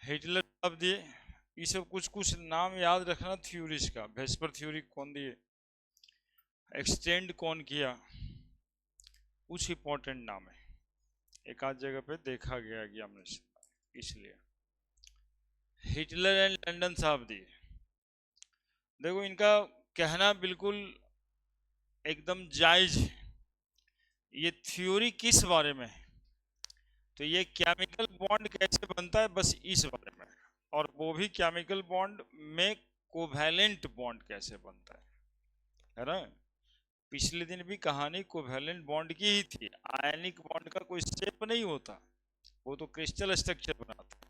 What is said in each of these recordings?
Hitler अब दिए। ये सब कुछ कुछ नाम याद रखना थ्योरीज का। वेस्पर थ्योरी कौन दिए, एक्सटेंड कौन किया, कुछ इंपॉर्टेंट नाम है, एक आध जगह पे देखा गया एग्जामिनेशन, इसलिए हिटलर एंड लंदन साहब दिए। देखो इनका कहना बिल्कुल एकदम जायज है। ये थ्योरी किस बारे में है, तो ये केमिकल बॉन्ड कैसे बनता है, बस इस बारे में। और वो भी केमिकल बॉन्ड में कोवैलेंट बॉन्ड कैसे बनता है ना। पिछले दिन भी कहानी कोवैलेंट बॉन्ड की ही थी। आयनिक बॉन्ड का कोई शेप नहीं होता, वो तो क्रिस्टल स्ट्रक्चर बनाता है।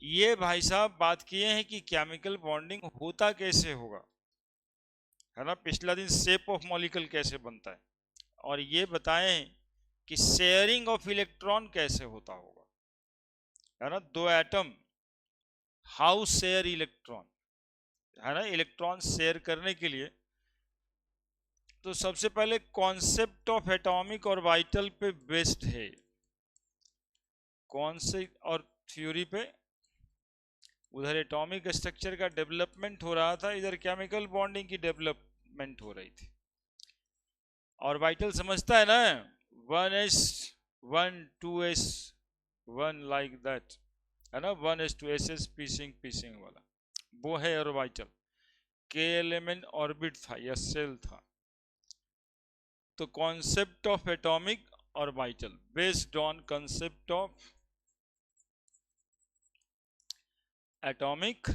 ये भाई साहब बात किए हैं कि केमिकल बॉन्डिंग होता कैसे होगा, है ना। पिछला दिन शेप ऑफ मॉलिक्यूल कैसे बनता है, और ये बताएं कि शेयरिंग ऑफ इलेक्ट्रॉन कैसे होता होगा, है ना। दो एटम हाउ शेयर इलेक्ट्रॉन, है ना। इलेक्ट्रॉन शेयर करने के लिए तो सबसे पहले कॉन्सेप्ट ऑफ एटॉमिक और वाइटल पे बेस्ड है। कौन से और थ्योरी पे, उधर एटॉमिक स्ट्रक्चर का डेवलपमेंट हो रहा था, इधर केमिकल बॉन्डिंग की डेवलपमेंट हो रही थी। और वाइटल समझता है ना, 1s 1 2s 1 लाइक दैट, है ना। 1s 2s पीसिंग पीसिंग वाला वो है ऑर्बिटल। के एलिमेंट ऑर्बिट था या सेल था। तो concept of atomic orbital based on concept of atomic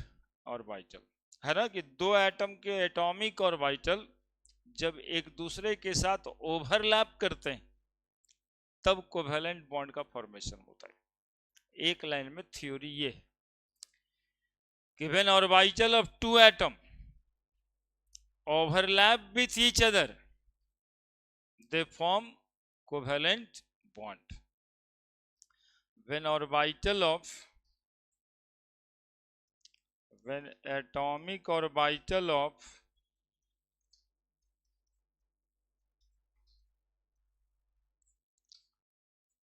orbital, है ना। कि दो एटम के एटॉमिक ऑर्बिटल जब एक दूसरे के साथ ओवरलैप करते हैं तब कोवैलेंट बॉन्ड का फॉर्मेशन होता है। एक लाइन में थ्योरी ये है कि when orbital of two atom overlap with each other they form covalent bond. When orbital of when atomic orbital of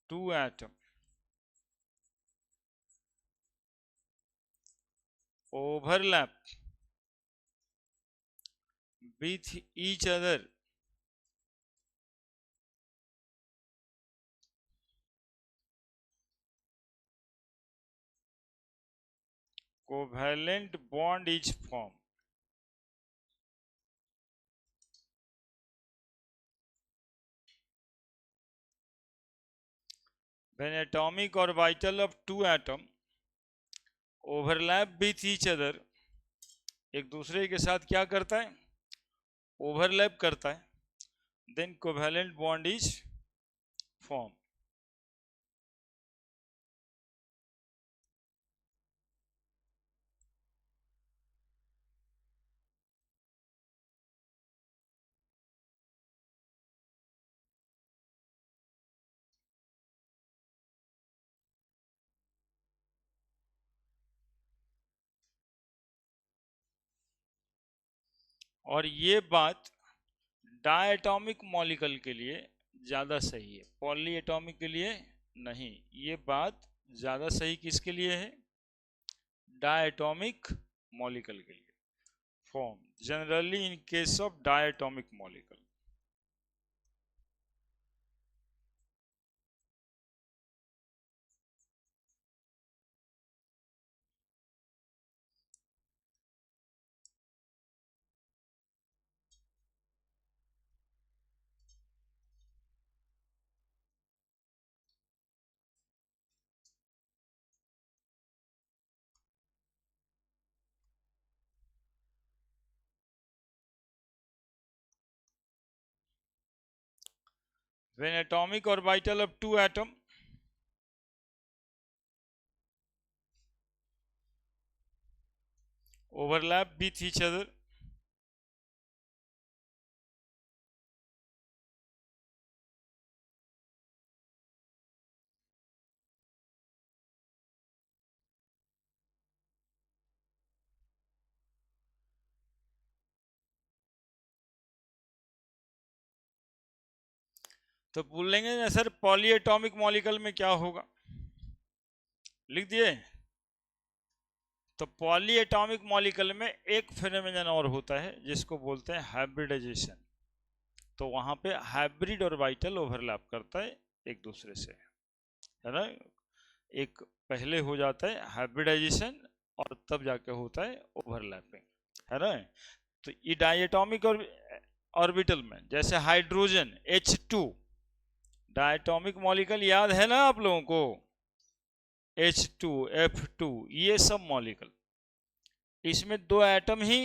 two atom overlap with each other covalent bond is formed. When atomic orbital of two atom overlap with each other, एक दूसरे के साथ क्या करता है, overlap करता है, then covalent bond is formed. और ये बात डायटॉमिक मॉलिक्यूल के लिए ज़्यादा सही है, पॉली एटॉमिक के लिए नहीं। ये बात ज़्यादा सही किसके लिए है, डायटॉमिक मॉलिक्यूल के लिए। Form generally in case of diatomic molecule. When atomic orbital of two atom overlap with each other तो बोलेंगे ना सर पॉली एटॉमिक मॉलिक्यूल में क्या होगा, लिख दिए। तो पॉली एटॉमिक मॉलिक्यूल में एक फेनोमेनन और होता है जिसको बोलते हैं हाइब्रिडाइजेशन। तो वहां पे हाइब्रिड और वाइटल ओवरलैप करता है एक दूसरे से, है ना। एक पहले हो जाता है हाइब्रिडाइजेशन और तब जाके होता है ओवरलैपिंग, है ना। तो ये डायटोमिक और ऑर्बिटल में जैसे हाइड्रोजन H2 डायटोमिक मॉलिक्यूल याद है ना आप लोगों को, H2 F2 ये सब मॉलिक्यूल, इसमें दो एटम ही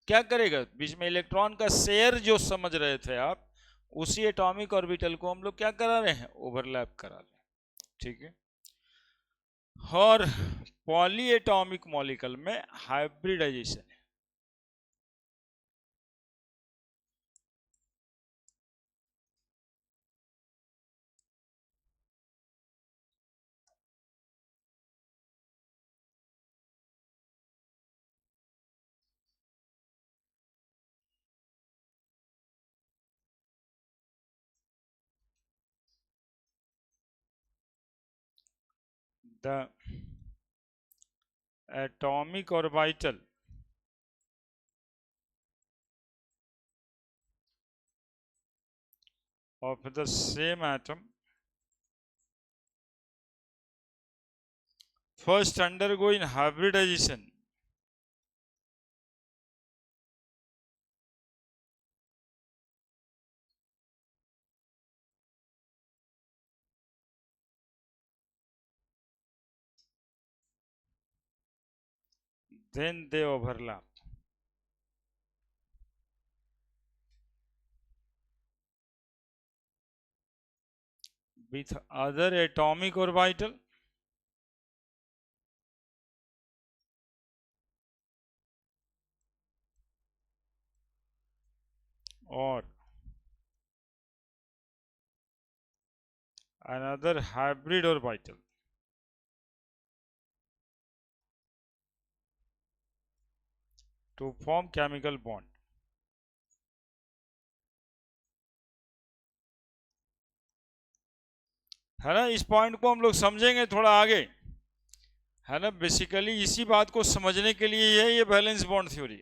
क्या करेगा, बीच में इलेक्ट्रॉन का शेयर जो समझ रहे थे आप, उसी एटॉमिक ऑर्बिटल को हम लोग क्या करा रहे हैं, ओवरलैप करा रहे हैं, ठीक है। और पॉली एटॉमिक मॉलिक्यूल में हाइब्रिडाइजेशन है। The atomic orbital of the same atom first undergo in hybridization then they overlap with other atomic orbital or another hybrid orbital to form chemical bond। है ना, इस पॉइंट को हम लोग समझेंगे थोड़ा आगे, है ना। बेसिकली इसी बात को समझने के लिए है ये वैलेंस बॉन्ड थ्योरी।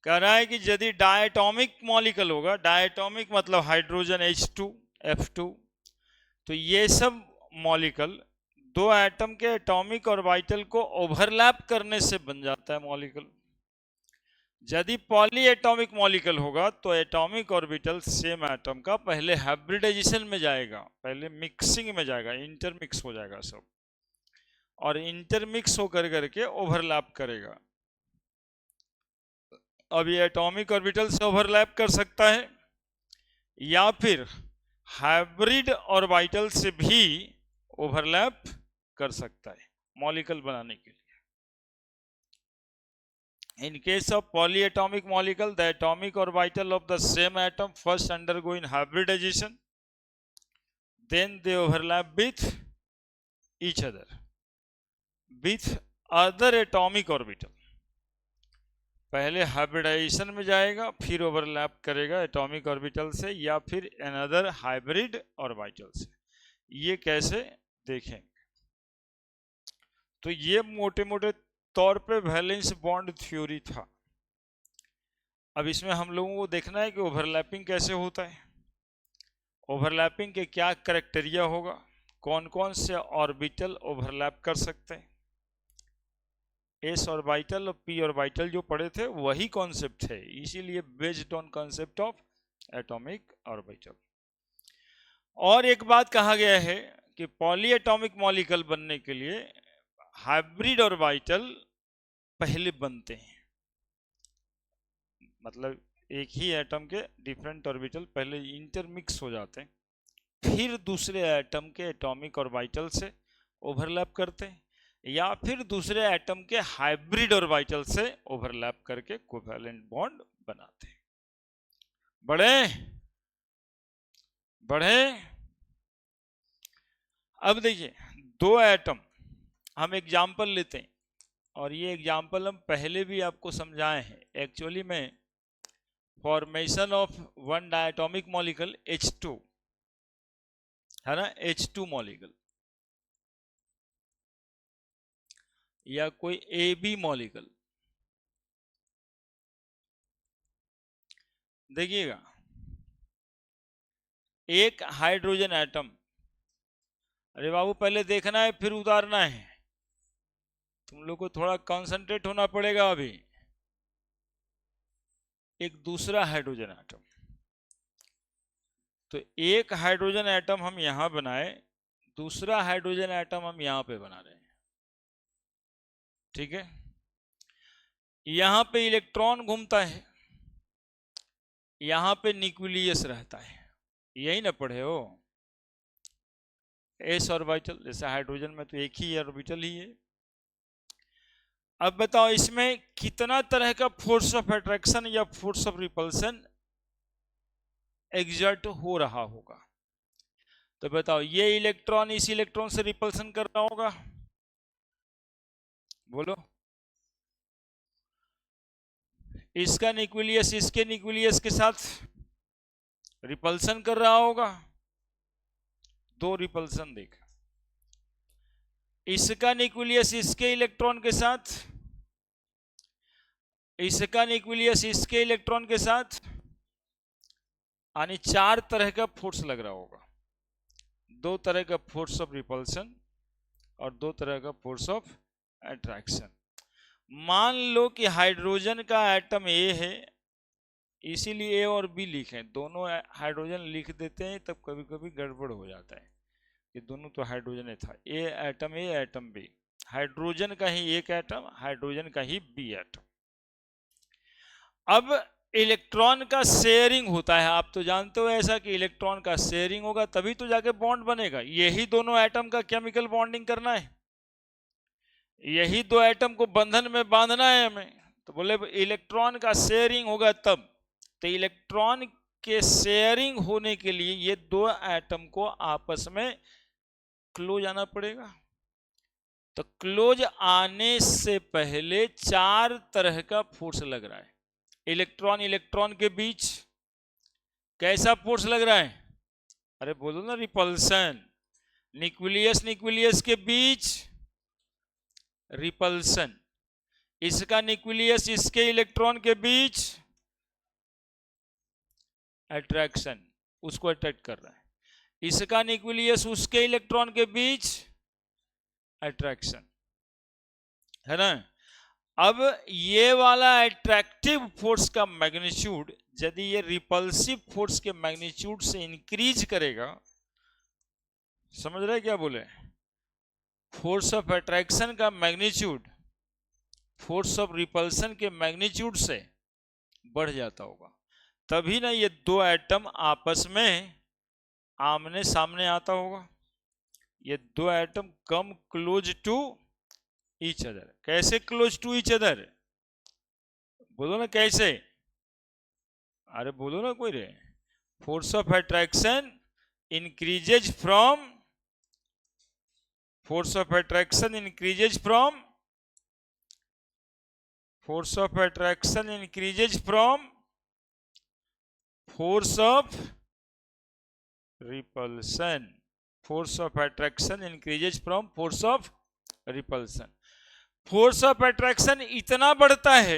कह रहा है कि यदि डायटोमिक मॉलिक्यूल होगा, डायटोमिक मतलब हाइड्रोजन H2 F2, तो ये सब मॉलिक्यूल दो एटम के एटॉमिक ऑर्बिटल को ओवरलैप करने से बन जाता है मॉलिक्यूल। यदि पॉली एटॉमिक मॉलिक्यूल होगा तो एटॉमिक ऑर्बिटल सेम एटम का पहले हाइब्रिडाइजेशन में जाएगा, पहले मिक्सिंग में जाएगा, इंटरमिक्स हो जाएगा सब, और इंटरमिक्स होकर करके ओवरलैप करेगा। अब ये एटॉमिक ऑर्बिटल से ओवरलैप कर सकता है या फिर हाइब्रिड ऑर्बिटल से भी ओवरलैप कर सकता है मॉलिक्यूल बनाने के लिए। In case of polyatomic molecule, the atomic orbital of the same atom first undergo in hybridization, then they overlap with each other with other atomic orbital। पहले हाइब्रिडाइजेशन में जाएगा, फिर ओवरलैप करेगा एटॉमिक ऑर्बिटल से या फिर अनदर हाइब्रिड ऑर्बिटल से। ये कैसे देखेंगे। तो ये मोटे मोटे तौर पे वैलेंस बॉन्ड थ्योरी था। अब इसमें हम लोगों को देखना है कि ओवरलैपिंग कैसे होता है, ओवरलैपिंग के क्या क्राइटेरिया होगा, कौन कौन से ऑर्बिटल ओवरलैप कर सकते हैं। एस ऑर्बिटल और पी ऑर्बिटल जो पढ़े थे वही कॉन्सेप्ट है, इसीलिए based on concept of atomic orbital. और एक बात कहा गया है कि पॉली एटॉमिक मॉलिक्यूल बनने के लिए हाइब्रिड ऑर्बिटल पहले बनते हैं, मतलब एक ही एटम के डिफरेंट ऑर्बिटल पहले इंटरमिक्स हो जाते हैं, फिर दूसरे एटम के एटॉमिक ऑर्बिटल से ओवरलैप करते हैं या फिर दूसरे एटम के हाइब्रिड ऑर्बिटल से ओवरलैप करके कोवैलेंट बॉन्ड बनाते हैं। बढ़े बढ़े। अब देखिए दो एटम, हम एग्जाम्पल लेते हैं और ये एग्जाम्पल हम पहले भी आपको समझाए हैं। एक्चुअली में formation of one diatomic molecule H2, है ना, H2 मॉलिक्यूल। या कोई AB मॉलिक्यूल, देखिएगा एक हाइड्रोजन एटम, अरे बाबू पहले देखना है फिर उतारना है, तुम लोग को थोड़ा कंसंट्रेट होना पड़ेगा अभी। एक दूसरा हाइड्रोजन एटम, तो एक हाइड्रोजन एटम हम यहां बनाए, दूसरा हाइड्रोजन एटम हम यहां पे बना रहे हैं, ठीक है। यहां पे इलेक्ट्रॉन घूमता है, यहां पे न्यूक्लियस रहता है, यही ना पढ़े हो, एस ऑर्बिटल, जैसे हाइड्रोजन में तो एक ही ऑर्बिटल ही है। अब बताओ इसमें कितना तरह का फोर्स ऑफ अट्रैक्शन या फोर्स ऑफ रिपल्सन एग्जर्ट हो रहा होगा। तो बताओ ये इलेक्ट्रॉन इस इलेक्ट्रॉन से रिपल्सन कर रहा होगा, बोलो। इसका न्यूक्लियस इसके न्यूक्लियस के साथ रिपल्सन कर रहा होगा, दो रिपल्सन देख। इसका न्यूक्लियस इसके इलेक्ट्रॉन के साथ, इसका न्यूक्लियस इसके इलेक्ट्रॉन के साथ, यानी चार तरह का फोर्स लग रहा होगा, दो तरह का फोर्स ऑफ रिपल्सन और दो तरह का फोर्स ऑफ अट्रैक्शन। मान लो कि हाइड्रोजन का एटम ए है, इसीलिए ए और बी लिखें, दोनों हाइड्रोजन लिख देते हैं तब कभी कभी गड़बड़ हो जाता है कि दोनों तो हाइड्रोजन था, ए एटम बी, हाइड्रोजन का ही एक एटम, हाइड्रोजन का ही बी एटम। अब इलेक्ट्रॉन का शेयरिंग होता है, आप तो जानते हो ऐसा कि इलेक्ट्रॉन का शेयरिंग होगा तभी तो जाके बॉन्ड बनेगा, यही दोनों एटम का केमिकल बॉन्डिंग करना है, यही दो एटम को बंधन में बांधना है हमें, तो बोले इलेक्ट्रॉन का शेयरिंग होगा तब। तो इलेक्ट्रॉन के शेयरिंग होने के लिए ये दो एटम को आपस में क्लोज आना पड़ेगा। तो क्लोज आने से पहले चार तरह का फोर्स लग रहा है, इलेक्ट्रॉन इलेक्ट्रॉन के बीच कैसा फोर्स लग रहा है, अरे बोलो ना रिपल्सन, न्यूक्लियस न्यूक्लियस के बीच रिपल्सन, इसका न्यूक्लियस इसके इलेक्ट्रॉन के बीच अट्रैक्शन, उसको अट्रैक्ट कर रहा है, इसका न्यूक्लियस उसके इलेक्ट्रॉन के बीच अट्रैक्शन, है ना। अब ये वाला अट्रैक्टिव फोर्स का मैग्नीट्यूड यदि ये रिपल्सिव फोर्स के मैग्नीट्यूड से इंक्रीज करेगा, समझ रहे क्या बोले, फोर्स ऑफ अट्रैक्शन का मैग्नीट्यूड फोर्स ऑफ रिपल्सन के मैग्नीट्यूड से बढ़ जाता होगा, तभी ना ये दो एटम आपस में आमने सामने आता होगा, ये दो atom come close to each other. कैसे क्लोज टू ईच अदर, बोलो ना कैसे, अरे बोलो ना कोई रे, force of attraction increases from, force of attraction increases from, force of attraction increases from force of repulsion, force of attraction increases from force of repulsion. Force of attraction इतना बढ़ता है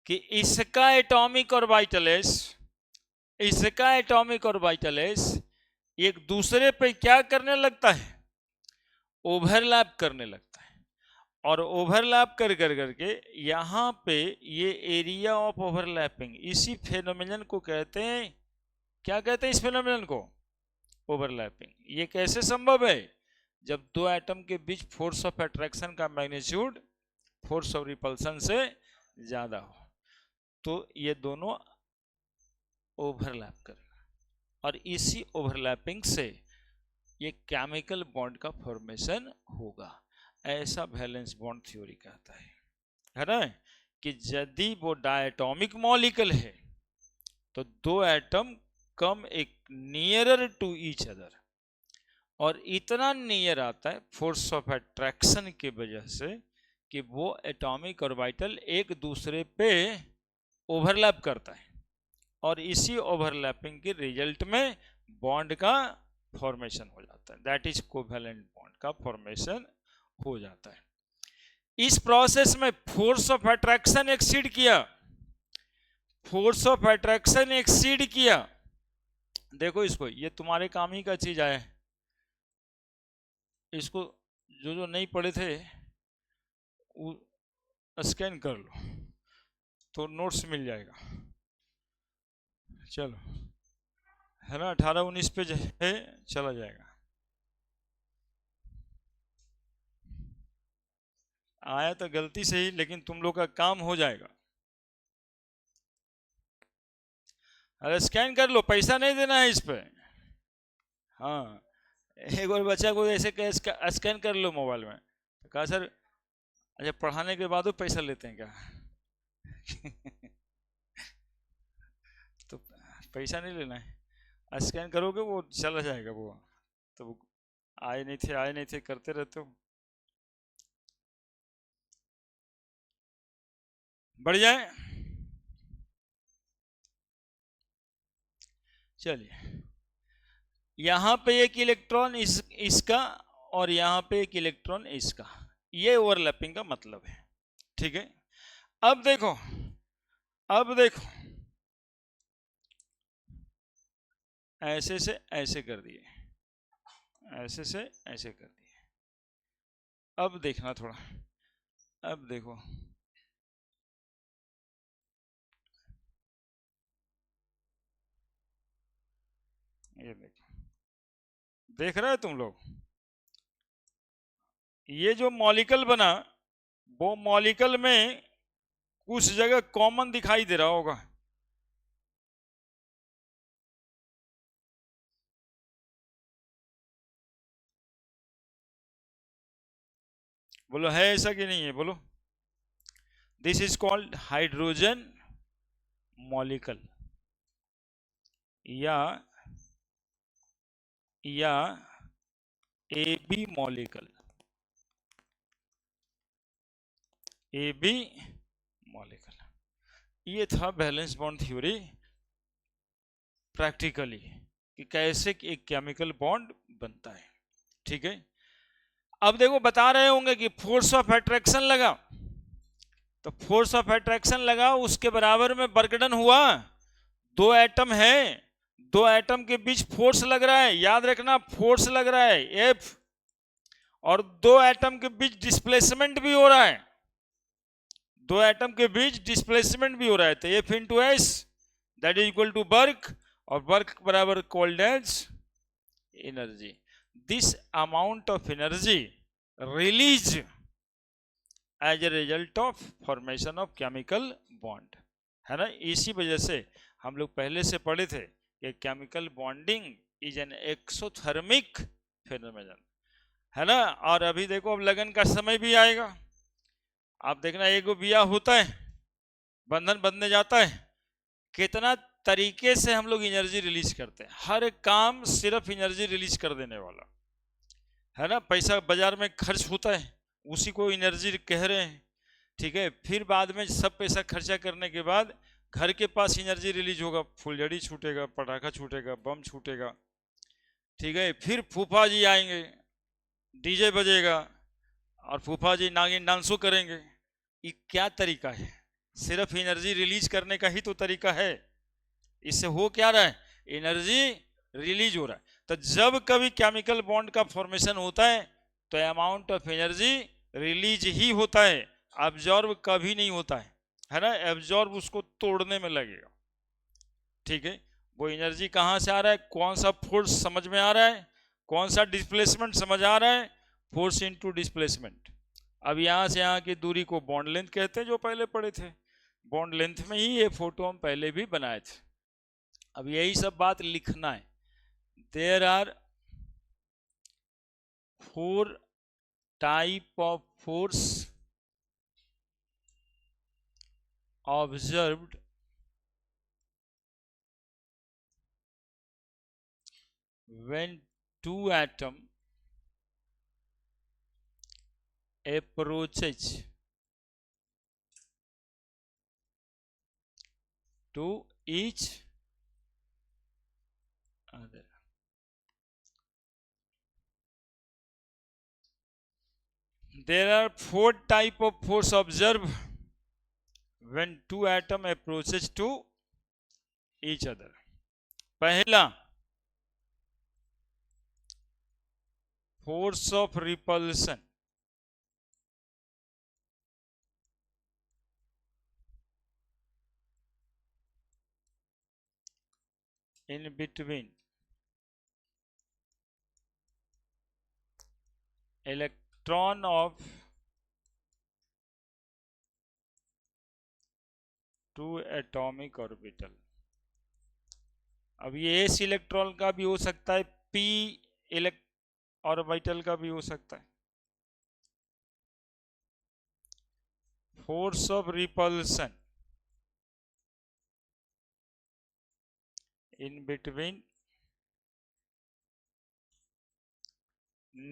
कि इसका एटॉमिक ऑर्बिटल्स, इसका atomic orbitals एक दूसरे पे क्या करने लगता है, ओवरलैप करने लगता है, और ओवरलैप कर कर करके यहां पे ये एरिया ऑफ ओवरलैपिंग, इसी फेनोमेनन को कहते हैं, क्या कहते हैं इस फेनोमेनन को, ओवरलैपिंग। ये कैसे संभव है, जब दो एटम के बीच फोर्स ऑफ अट्रैक्शन का मैग्नीट्यूड फोर्स ऑफ रिपल्सन से ज्यादा हो, तो ये दोनों ओवरलैप करेगा, और इसी ओवरलैपिंग से ये केमिकल बॉन्ड का फॉर्मेशन होगा, ऐसा वैलेंस बॉन्ड थ्योरी कहता है ना, कि यदि वो डायटोमिक मॉलिक्यूल है तो दो एटम कम एक नियरर टू ईच अदर, और इतना नियर आता है फोर्स ऑफ अट्रैक्शन की वजह से कि वो एटॉमिक ऑर्बिटल एक दूसरे पे ओवरलैप करता है, और इसी ओवरलैपिंग के रिजल्ट में बॉन्ड का फॉर्मेशन हो जाता है, दैट इज कोवैलेंट बॉन्ड का फॉर्मेशन हो जाता है। इस प्रोसेस में फोर्स ऑफ अट्रैक्शन एक्सीड किया, फोर्स ऑफ अट्रैक्शन एक्सीड किया। देखो इसको, ये तुम्हारे काम ही का चीज है, इसको जो जो नहीं पढ़े थे वो स्कैन कर लो तो नोट्स मिल जाएगा। चलो, है ना, 18-19 पेज है, चला जाएगा। आया तो गलती से ही, लेकिन तुम लोग का काम हो जाएगा। अरे स्कैन कर लो, पैसा नहीं देना है इस पे। हाँ, एक बार बच्चा को ऐसे स्कैन कर लो मोबाइल में, तो कहा सर अच्छा पढ़ाने के बाद वो पैसा लेते हैं क्या? तो पैसा नहीं लेना है, स्कैन करोगे वो चला जाएगा वो। तो आए नहीं थे, आए नहीं थे करते रहते हो। बढ़ जाए, चलिए। यहाँ पे एक इलेक्ट्रॉन इसका और यहाँ पे एक इलेक्ट्रॉन इसका, ये ओवरलैपिंग का मतलब है। ठीक है, अब देखो, अब देखो, ऐसे से ऐसे कर दिए, ऐसे से ऐसे कर दिए। अब देखना थोड़ा, अब देखो, ये देखो, देख रहे हो तुम लोग, ये जो मॉलिक्यूल बना वो मॉलिक्यूल में कुछ जगह कॉमन दिखाई दे रहा होगा। बोलो है ऐसा कि नहीं है, बोलो। This is called hydrogen molecule या A B molecule, A B molecule. ये था बैलेंस बॉन्ड थ्योरी प्रैक्टिकली, कि कैसे एक केमिकल बॉन्ड बनता है। ठीक है, अब देखो बता रहे होंगे कि फोर्स ऑफ अट्रैक्शन लगा, तो फोर्स ऑफ अट्रैक्शन लगा, उसके बराबर में वर्कडन हुआ। दो एटम है, दो एटम के बीच फोर्स लग रहा है, याद रखना फोर्स लग रहा है एफ, और दो एटम के बीच डिस्प्लेसमेंट भी हो रहा है, दो एटम के बीच डिस्प्लेसमेंट भी हो रहा है। तो F into S that is equal to work, और वर्क बराबर called as energy. This amount of energy release as a result of formation of chemical bond, है ना। इसी वजह से हम लोग पहले से पढ़े थे कि chemical bonding is an exothermic phenomenon, है ना। और अभी देखो, अब लगन का समय भी आएगा, आप देखना एक बिया होता है, बंधन बंधने जाता है, कितना तरीके से हम लोग एनर्जी रिलीज करते हैं, हर काम सिर्फ एनर्जी रिलीज कर देने वाला, है ना। पैसा बाजार में खर्च होता है, उसी को एनर्जी कह रहे हैं। ठीक है, फिर बाद में सब पैसा खर्चा करने के बाद घर के पास एनर्जी रिलीज होगा, फुलझड़ी छूटेगा, पटाखा छूटेगा, बम छूटेगा। ठीक है, फिर फूफा जी आएंगे, डीजे बजेगा, और फूफा जी नागिन डांसो करेंगे। ये क्या तरीका है? सिर्फ एनर्जी रिलीज करने का ही तो तरीका है। इससे हो क्या रहा है? एनर्जी रिलीज हो रहा है। तो जब कभी केमिकल बॉन्ड का फॉर्मेशन होता है तो अमाउंट ऑफ एनर्जी रिलीज ही होता है, अब्जॉर्ब कभी नहीं होता है ना। एब्जॉर्ब उसको तोड़ने में लगेगा। ठीक है, वो एनर्जी कहां से आ रहा है, कौन सा फोर्स समझ में आ रहा है, कौन सा डिस्प्लेसमेंट समझ आ रहा है, फोर्स इनटू डिस्प्लेसमेंट। अब यहां से यहां की दूरी को बॉन्ड लेंथ कहते हैं, जो पहले पढ़े थे। बॉन्ड लेंथ में ही ये फोटो हम पहले भी बनाए थे। अब यही सब बात लिखना है। There are 4 type of force observed when two atom approaches to each other. There are four type of force observed when two atom approaches to each other. पहला, force of repulsion. In between electron of two atomic orbital. अब ये s electron का भी हो सकता है, p orbital का भी हो सकता है. Force of repulsion in between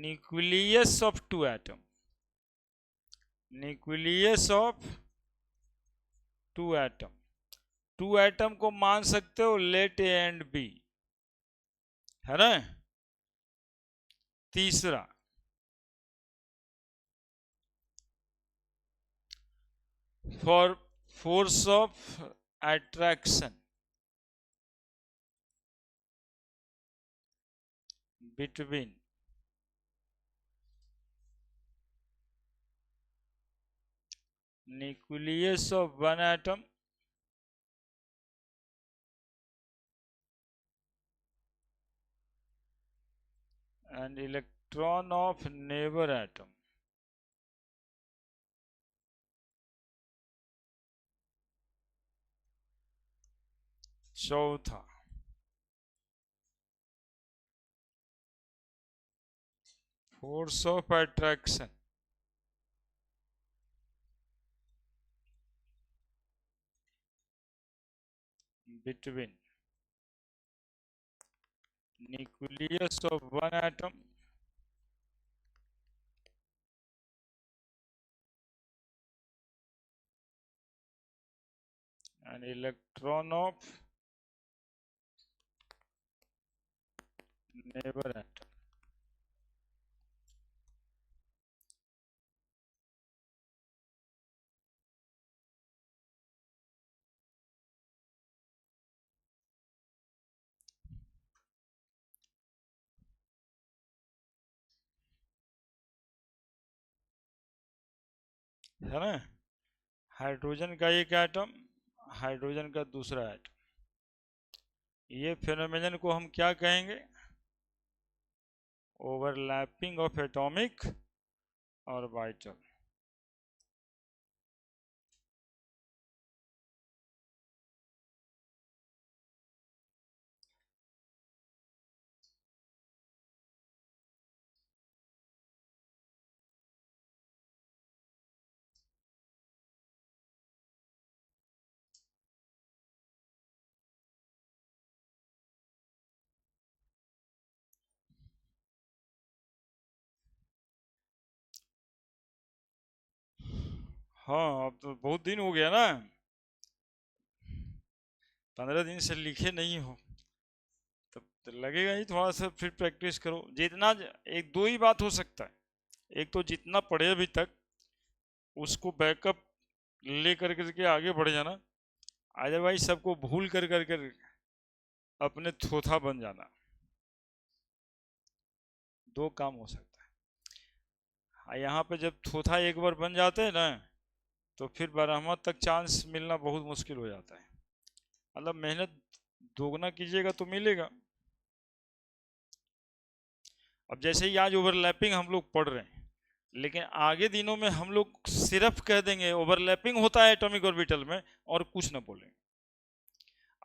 nucleus of two atom. nucleus of two atom. Two atom को मान सकते हो लेट ए एंड बी, है ना. तीसरा, for force of attraction between nucleus of one atom and electron of neighbor atom. चौथा, force of attraction between nucleus of one atom and electron of neighbor atom. है ना. Hydrogen का एक atom, hydrogen का दूसरा एटम. ये phenomenon को हम क्या कहेंगे? Overlapping of atomic orbital. हाँ, अब तो बहुत दिन हो गया ना, 15 दिन से लिखे नहीं हो, तब तो लगेगा ही थोड़ा सा. फिर प्रैक्टिस करो जितना. एक दो ही बात हो सकता है. एक तो जितना पढ़े अभी तक उसको बैकअप ले करके आगे बढ़ जाना. अदरवाइज सबको भूल कर अपने थोथा बन जाना. दो काम हो सकता है. यहाँ पे जब थोथा एक बार बन जाते हैं ना, तो फिर बारहवां तक चांस मिलना बहुत मुश्किल हो जाता है. मतलब मेहनत दोगुना कीजिएगा तो मिलेगा. अब जैसे ही आज ओवरलैपिंग हम लोग पढ़ रहे हैं, लेकिन आगे दिनों में हम लोग सिर्फ कह देंगे ओवरलैपिंग होता है एटॉमिक ऑर्बिटल में, और कुछ ना बोलेंगे.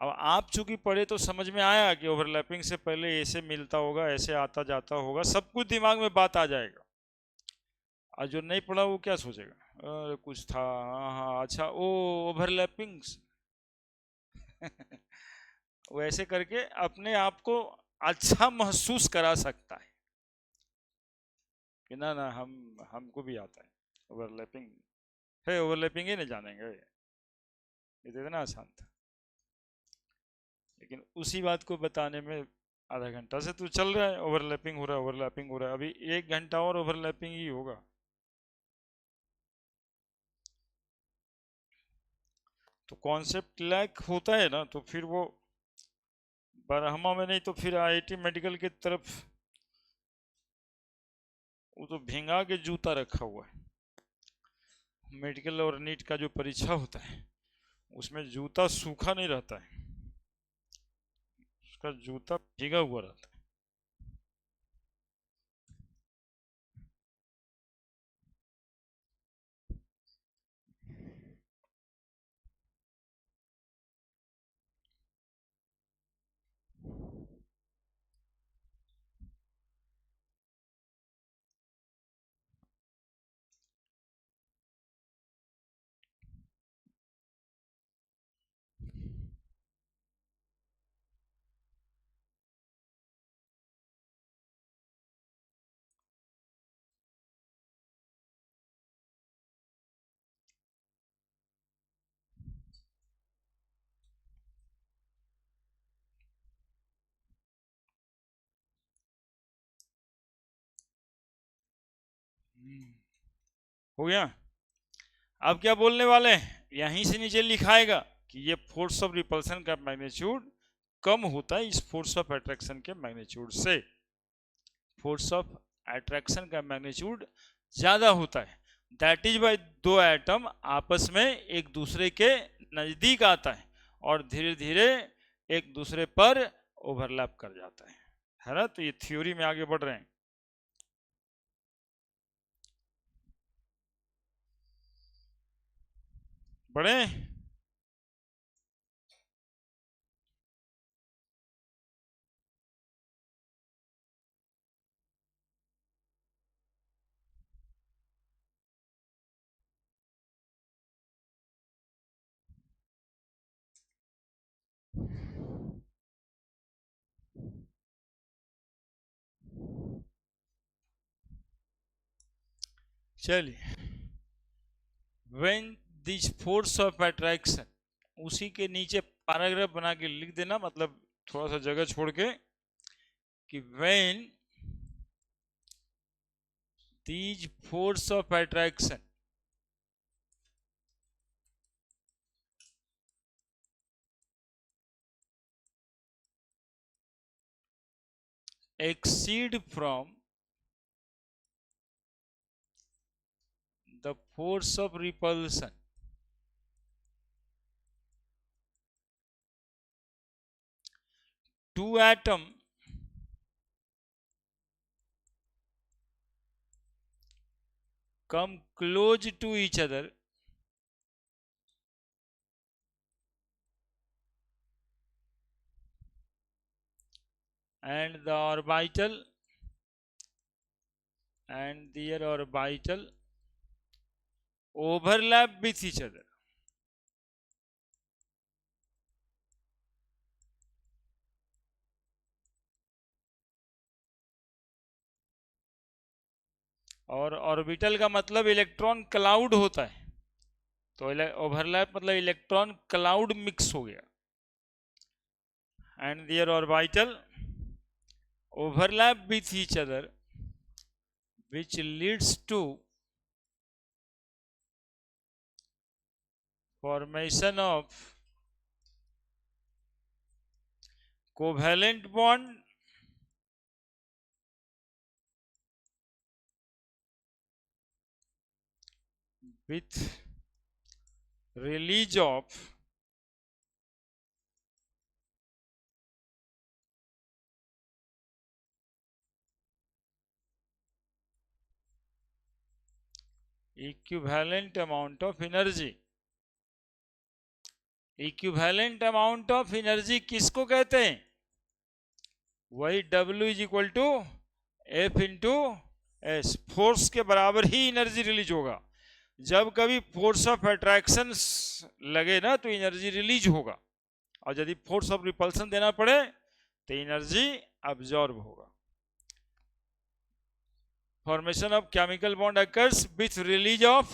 अब आप चूंकि पढ़े तो समझ में आया कि ओवरलैपिंग से पहले ऐसे मिलता होगा, ऐसे आता जाता होगा, सब कुछ दिमाग में बात आ जाएगा. और जो नहीं पढ़ा वो क्या सोचेगा, अरे कुछ था, हाँ हाँ अच्छा ओ ओवरलैपिंग. वैसे करके अपने आप को अच्छा महसूस करा सकता है कि ना ना हमको भी आता है ओवरलैपिंग है. ओवरलैपिंग ही नहीं जानेंगे, ये तो इतना आसान था. लेकिन उसी बात को बताने में आधा घंटा से तू चल रहा है, ओवरलैपिंग हो रहा है, ओवरलैपिंग हो रहा है. अभी 1 घंटा और ओवरलैपिंग ही होगा. तो कॉन्सेप्ट लैक होता है ना, तो फिर वो बरहमा में नहीं तो फिर आईआईटी मेडिकल की तरफ वो तो भिंगा के जूता रखा हुआ है। मेडिकल और नीट का जो परीक्षा होता है उसमें जूता सूखा नहीं रहता है, उसका जूता भीगा हुआ रहता है। हो गया। अब क्या बोलने वाले हैं, यहीं से नीचे लिखाएगा कि ये फोर्स ऑफ रिपल्सन का मैग्नीट्यूड कम होता है इस फोर्स ऑफ अट्रैक्शन के मैग्नीट्यूड से, फोर्स ऑफ अट्रैक्शन का मैग्नीट्यूड ज्यादा होता है। दैट इज बाय दो एटम आपस में एक दूसरे के नजदीक आता है और धीरे धीरे एक दूसरे पर ओवरलैप कर जाता है ना। तो ये थ्योरी में आगे बढ़ रहे हैं। बढ़े। चलिए, when this force of attraction, उसी के नीचे पैराग्राफ बना के लिख देना, मतलब थोड़ा सा जगह छोड़ के कि when these force of attraction exceed from the force of repulsion, two atom come close to each other and the orbital and their orbital overlap with each other. और ऑर्बिटल का मतलब इलेक्ट्रॉन क्लाउड होता है, तो overlap मतलब electron cloud mix हो गया। And their orbital overlap with each other which leads to formation of covalent bond with release of equivalent amount of energy। Equivalent amount of energy किसको कहते हैं, वही W is equal to F into S, force के बराबर ही energy release होगा। जब कभी force of attraction लगे ना तो एनर्जी रिलीज होगा, और यदि फोर्स ऑफ रिपल्सन देना पड़े तो एनर्जी अब्जॉर्ब होगा। Formation of chemical bond occurs with release of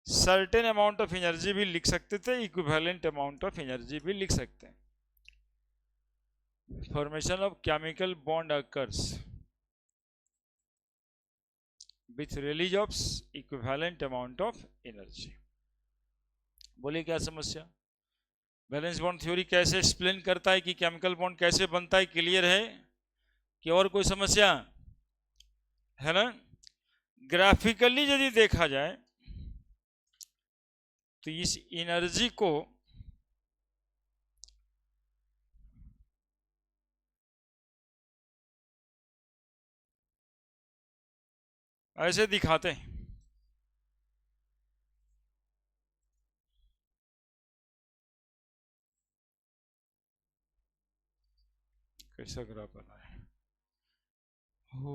certain amount of energy भी लिख सकते थे, इक्विवेलेंट अमाउंट ऑफ एनर्जी भी लिख सकते हैं। Formation of chemical bond occurs with release of equivalent amount of energy। बोलिए क्या समस्या? वैलेंस बॉन्ड थ्योरी कैसे एक्सप्लेन करता है कि केमिकल बॉन्ड कैसे बनता है, क्लियर है कि और कोई समस्या है ना? ग्राफिकली यदि देखा जाए तो इस एनर्जी को ऐसे दिखाते हैं। कैसा ग्राफ बना है? हो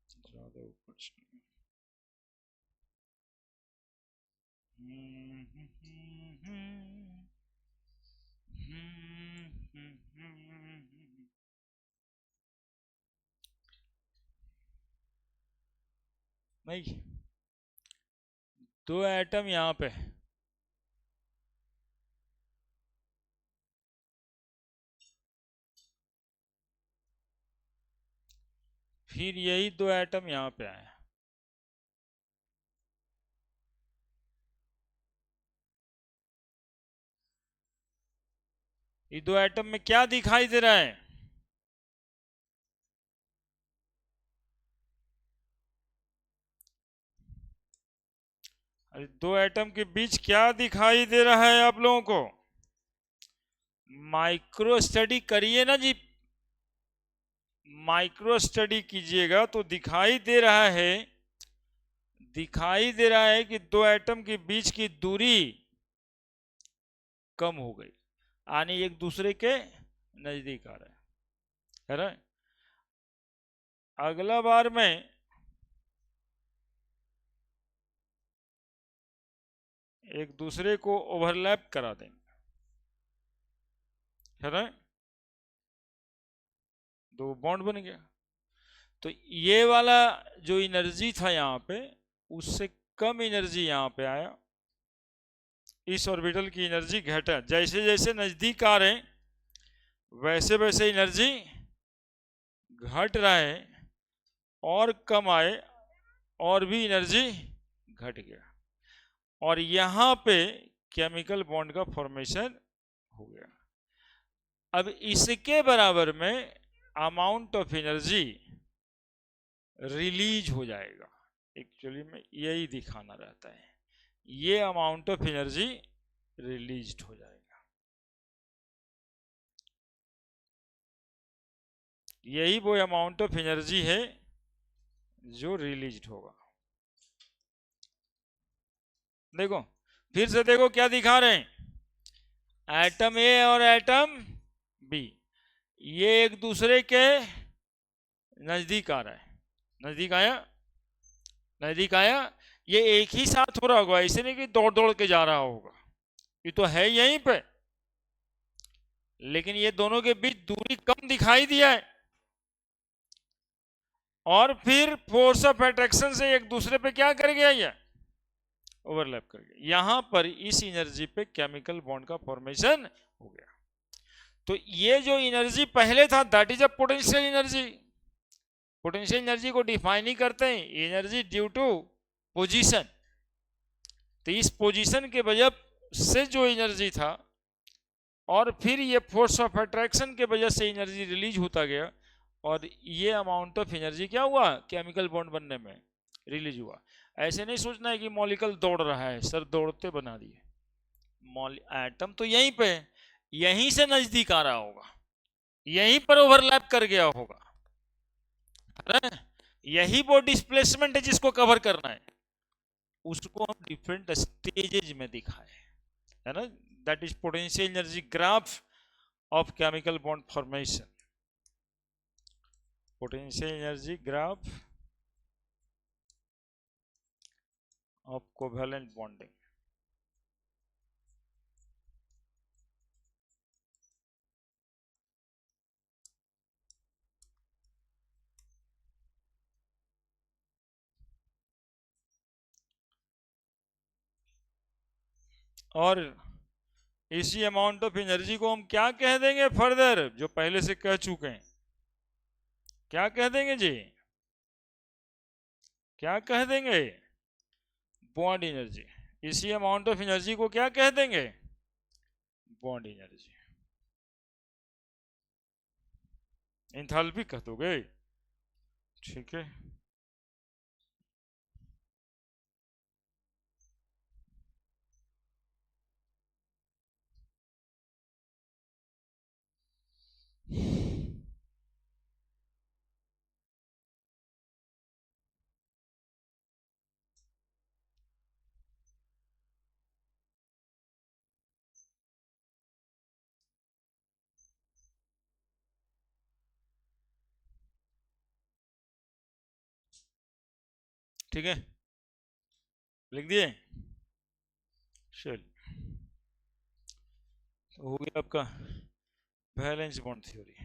ज्यादा ऊपर से। नहीं, दो एटम यहाँ पे, फिर यही दो एटम यहाँ पे आए। ये दो एटम में क्या दिखाई दे रहा है? अरे दो एटम के बीच क्या दिखाई दे रहा है आप लोगों को? माइक्रो स्टडी करिए ना जी, माइक्रो स्टडी कीजिएगा तो दिखाई दे रहा है, दिखाई दे रहा है कि दो एटम के बीच की दूरी कम हो गई, यानी एक दूसरे के नजदीक आ रहा है ना? अगला बार में एक दूसरे को ओवरलैप करा देंगे, है ना? दो बॉन्ड बन गया। तो ये वाला जो एनर्जी था यहाँ पे, उससे कम एनर्जी यहाँ पे आया, इस ऑर्बिटल की एनर्जी घटा। जैसे जैसे नजदीक आ रहे वैसे वैसे एनर्जी घट रहा है, और कम आए और भी एनर्जी घट गया, और यहां पे केमिकल बॉन्ड का फॉर्मेशन हो गया। अब इसके बराबर में अमाउंट ऑफ एनर्जी रिलीज हो जाएगा। एक्चुअली में यही दिखाना रहता है, ये अमाउंट ऑफ एनर्जी रिलीज हो जाएगा, यही वो अमाउंट ऑफ एनर्जी है जो रिलीज होगा। देखो फिर से, देखो क्या दिखा रहे हैं, एटम ए और एटम बी, ये एक दूसरे के नजदीक आ रहा है, नजदीक आया, नजदीक आया। ये एक ही साथ हो रहा होगा, ऐसे नहीं कि दौड़ दौड़ के जा रहा होगा, ये तो है यहीं पे, लेकिन ये दोनों के बीच दूरी कम दिखाई दिया है, और फिर फोर्स ऑफ अट्रैक्शन से एक दूसरे पे क्या कर गया, ये ओवरलैप कर गया। यहां पर इस एनर्जी पे केमिकल बॉन्ड का फॉर्मेशन हो गया। तो ये जो एनर्जी पहले था, that is a potential energy. Potential energy को डिफाइन ही करते हैं एनर्जी ड्यू टू पोजीशन। तो इस पोजीशन के वजह से जो एनर्जी था, और फिर ये फोर्स ऑफ अट्रैक्शन के वजह से एनर्जी रिलीज होता गया, और ये अमाउंट ऑफ एनर्जी क्या हुआ, केमिकल बॉन्ड बनने में रिलीज हुआ। ऐसे नहीं सोचना है कि मॉलिक्यूल दौड़ रहा है, सर दौड़ते बना दिए, एटम तो यहीं पे, यहीं से नजदीक आ रहा होगा, यहीं पर ओवरलैप कर गया होगा, यही वो डिस्प्लेसमेंट है जिसको कवर करना है, उसको हम डिफरेंट स्टेजेज में दिखाए, है ना? That is potential energy graph of chemical bond formation, potential energy graph of covalent bonding. और इसी अमाउंट ऑफ एनर्जी को हम क्या कह देंगे फर्दर, जो पहले से कह चुके हैं, क्या कह देंगे जी? क्या कह देंगे? Bond energy. इसी अमाउंट ऑफ एनर्जी को क्या कह देंगे? Bond energy. एंथैल्पी कह दोगे, ठीक है। ठीक है, लिख दिए। चल, तो हो गया आपका वैलेंस बॉन्ड थ्योरी।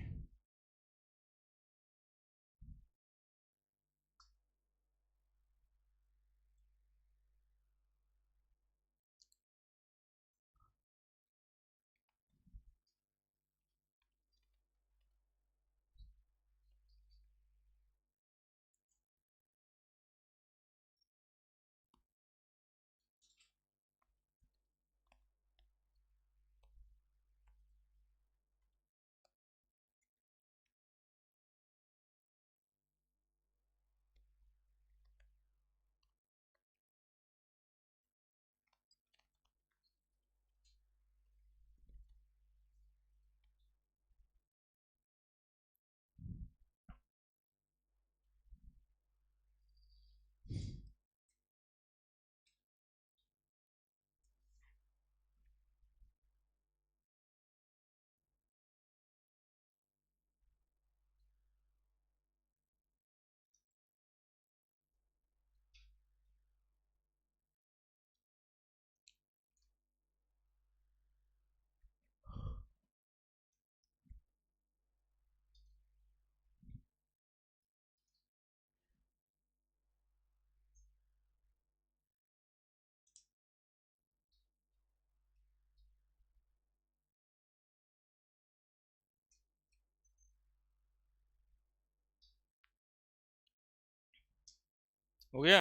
हो गया।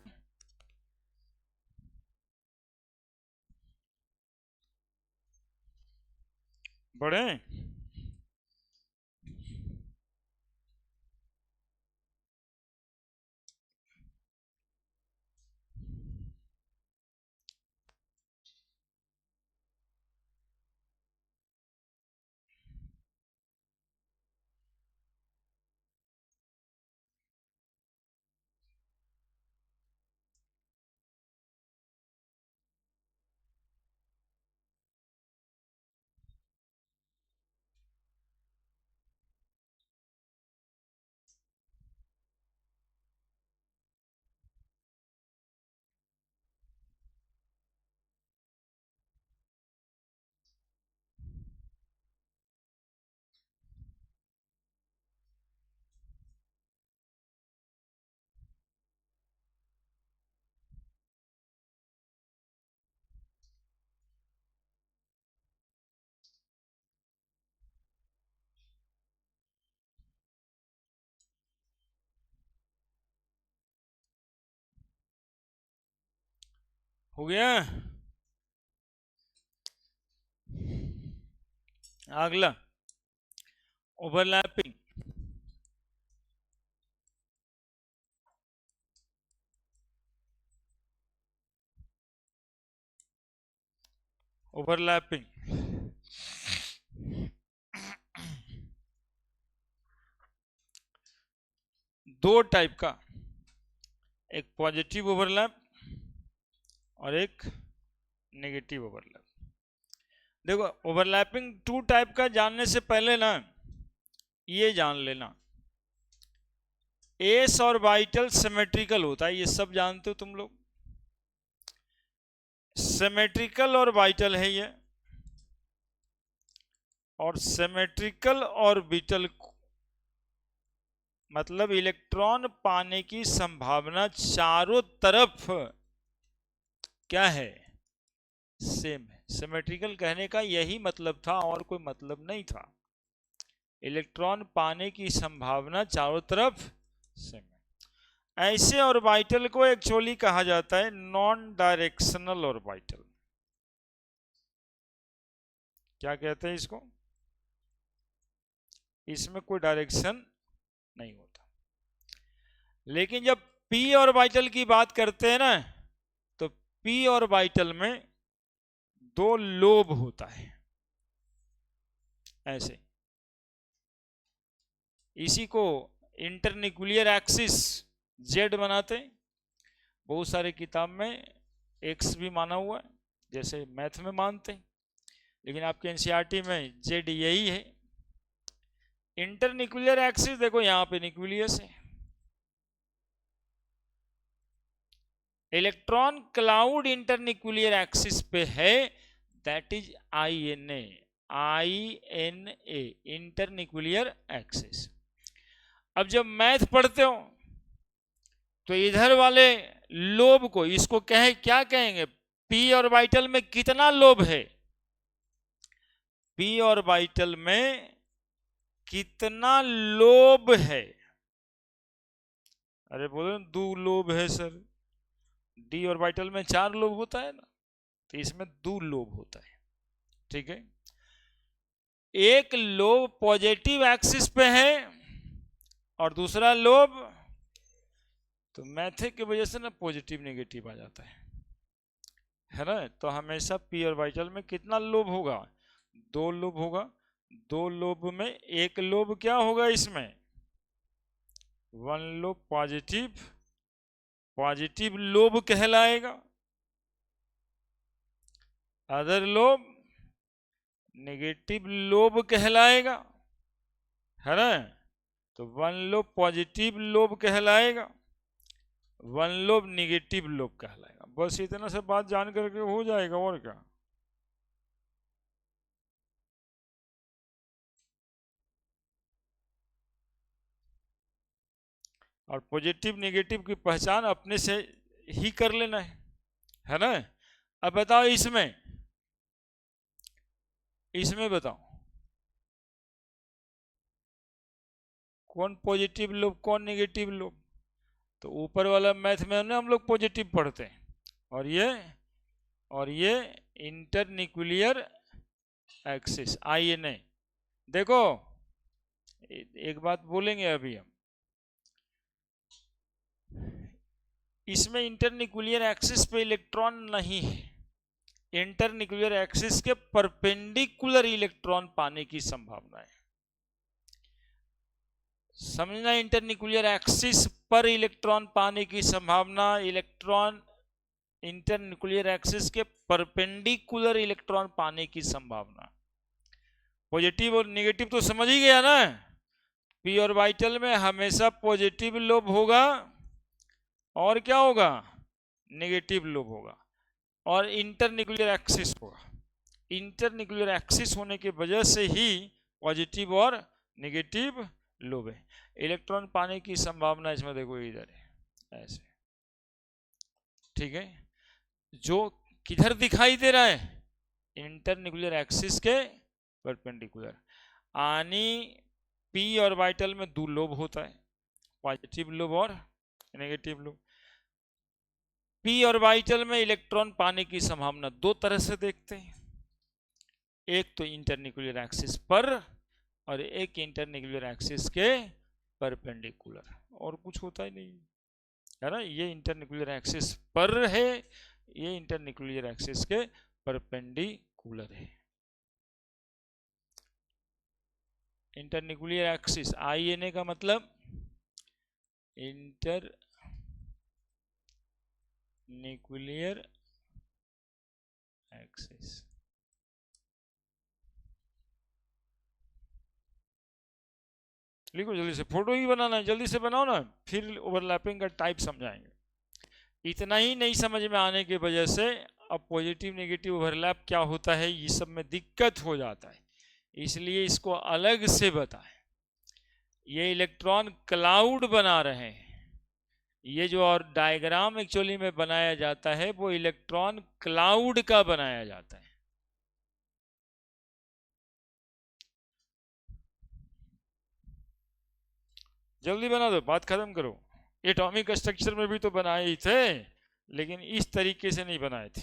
बढ़े। हो गया। अगला ओवरलैपिंग। ओवरलैपिंग दो टाइप का, एक पॉजिटिव ओवरलैप और एक नेगेटिव ओवरलैप। देखो, ओवरलैपिंग टू टाइप का जानने से पहले ना ये जान लेना, एस और वाइटल सिमेट्रिकल होता है, ये सब जानते हो तुम लोग। सिमेट्रिकल और वाइटल है ये, और सिमेट्रिकल ऑर्बिटल मतलब इलेक्ट्रॉन पाने की संभावना चारों तरफ क्या है, सेम है। सिमेट्रिकल कहने का यही मतलब था, और कोई मतलब नहीं था। इलेक्ट्रॉन पाने की संभावना चारों तरफ सेम है। ऐसे ऑर्बिटल को एक्चुअली कहा जाता है नॉन डायरेक्शनल ऑर्बिटल। क्या कहते हैं इसको? इसमें कोई डायरेक्शन नहीं होता। लेकिन जब पी ऑर्बिटल की बात करते हैं ना, तो पी ऑर्बिटल में दो लोब होता है ऐसे। इसी को इंटरन्यूक्लियर एक्सिस जेड बनाते हैं। बहुत सारे किताब में एक्स भी माना हुआ है, जैसे मैथ में मानते हैं, लेकिन आपके एनसीईआरटी में जेड यही है। इंटरन्यूक्लियर एक्सिस देखो यहां पे न्यूक्लियस है। इलेक्ट्रॉन क्लाउड इंटरन्यूक्लियर एक्सिस पे है, that is INA। Internuclear axis. अब जब मैथ पढ़ते हो तो इधर वाले लोब को, इसको क्या कहेंगे? पी ऑर्बिटल में कितना लोब है? पी ऑर्बिटल में कितना लोब है? अरे बोलो 2 लोब है सर। डी ऑर्बिटल में 4 लोब होता है ना, तो इसमें 2 लोब होता है। ठीक है, एक लोब पॉजिटिव एक्सिस पे है और दूसरा लोब, तो मैथ की वजह से ना पॉजिटिव नेगेटिव आ जाता है ना। तो हमेशा पी ऑर्बिटल में कितना लोब होगा? 2 लोब होगा। 2 लोब में एक लोब क्या होगा इसमें? 1 लोब पॉजिटिव लोब कहलाएगा। अदर लोब नेगेटिव लोब कहलाएगा, है ना। तो 1 लोब पॉजिटिव लोब कहलाएगा, 1 लोब नेगेटिव लोब कहलाएगा। बस इतना से बात जान करके हो जाएगा, और क्या। और पॉजिटिव नेगेटिव की पहचान अपने से ही कर लेना है ना। अब बताओ इसमें बताओ कौन पॉजिटिव लोब कौन नेगेटिव लोब? तो ऊपर वाला मैथ में ना हम लोग पॉजिटिव पढ़ते हैं, और ये इंटरन्यूक्लियर एक्सिस INA। देखो एक बात बोलेंगे अभी हम, इसमें इंटरन्यूक्लियर एक्सिस पे इलेक्ट्रॉन नहीं है। इंटरन्यूक्लियर एक्सिस के परपेंडिकुलर इलेक्ट्रॉन पाने की संभावना है। समझना, इंटरन्यूक्लियर एक्सिस पर इलेक्ट्रॉन पाने की संभावना, इलेक्ट्रॉन इंटरन्यूक्लियर एक्सिस के परपेंडिकुलर इलेक्ट्रॉन पाने की संभावना। पॉजिटिव और नेगेटिव तो समझ ही गया ना। पी ऑर्बिटल में हमेशा पॉजिटिव लोब होगा और क्या होगा? नेगेटिव लोब होगा, और इंटरन्यूक्लियर एक्सिस होगा। इंटरन्यूक्लियर एक्सिस होने की वजह से ही पॉजिटिव और नेगेटिव लोब है। इलेक्ट्रॉन पाने की संभावना इसमें देखो इधर है ऐसे। ठीक है, जो किधर दिखाई दे रहा है? इंटरन्यूक्लियर एक्सिस के परपेंडिकुलर। यानी पी ऑर्बिटल में 2 लोब होता है, पॉजिटिव लोब और नेगेटिव लोब। पी ऑर्बिटल में इलेक्ट्रॉन पाने की संभावना 2 तरह से देखते हैं, एक तो इंटरन्यूक्लियर एक्सिस पर और एक इंटरन्यूक्लियर एक्सिस के परपेंडिकुलर। और कुछ होता ही नहीं, है ना। ये इंटरन्यूक्लियर एक्सिस पर है, ये इंटरन्यूक्लियर एक्सिस के परपेंडिकुलर है। इंटरन्यूक्लियर एक्सिस INA का मतलब इंटरन्यूक्लियर एक्सिस। लिखो जल्दी से, फोटो ही बनाना है, जल्दी से बनाओ ना, फिर ओवरलैपिंग का टाइप समझाएंगे। इतना ही नहीं समझ में आने की वजह से अब पॉजिटिव नेगेटिव ओवरलैप क्या होता है ये सब में दिक्कत हो जाता है, इसलिए इसको अलग से बताएं। ये इलेक्ट्रॉन क्लाउड बना रहे हैं। ये जो और डायग्राम एक्चुअली में बनाया जाता है वो इलेक्ट्रॉन क्लाउड का बनाया जाता है। जल्दी बना दो, बात खत्म करो। एटॉमिक स्ट्रक्चर में भी तो बनाए ही थे, लेकिन इस तरीके से नहीं बनाए थे।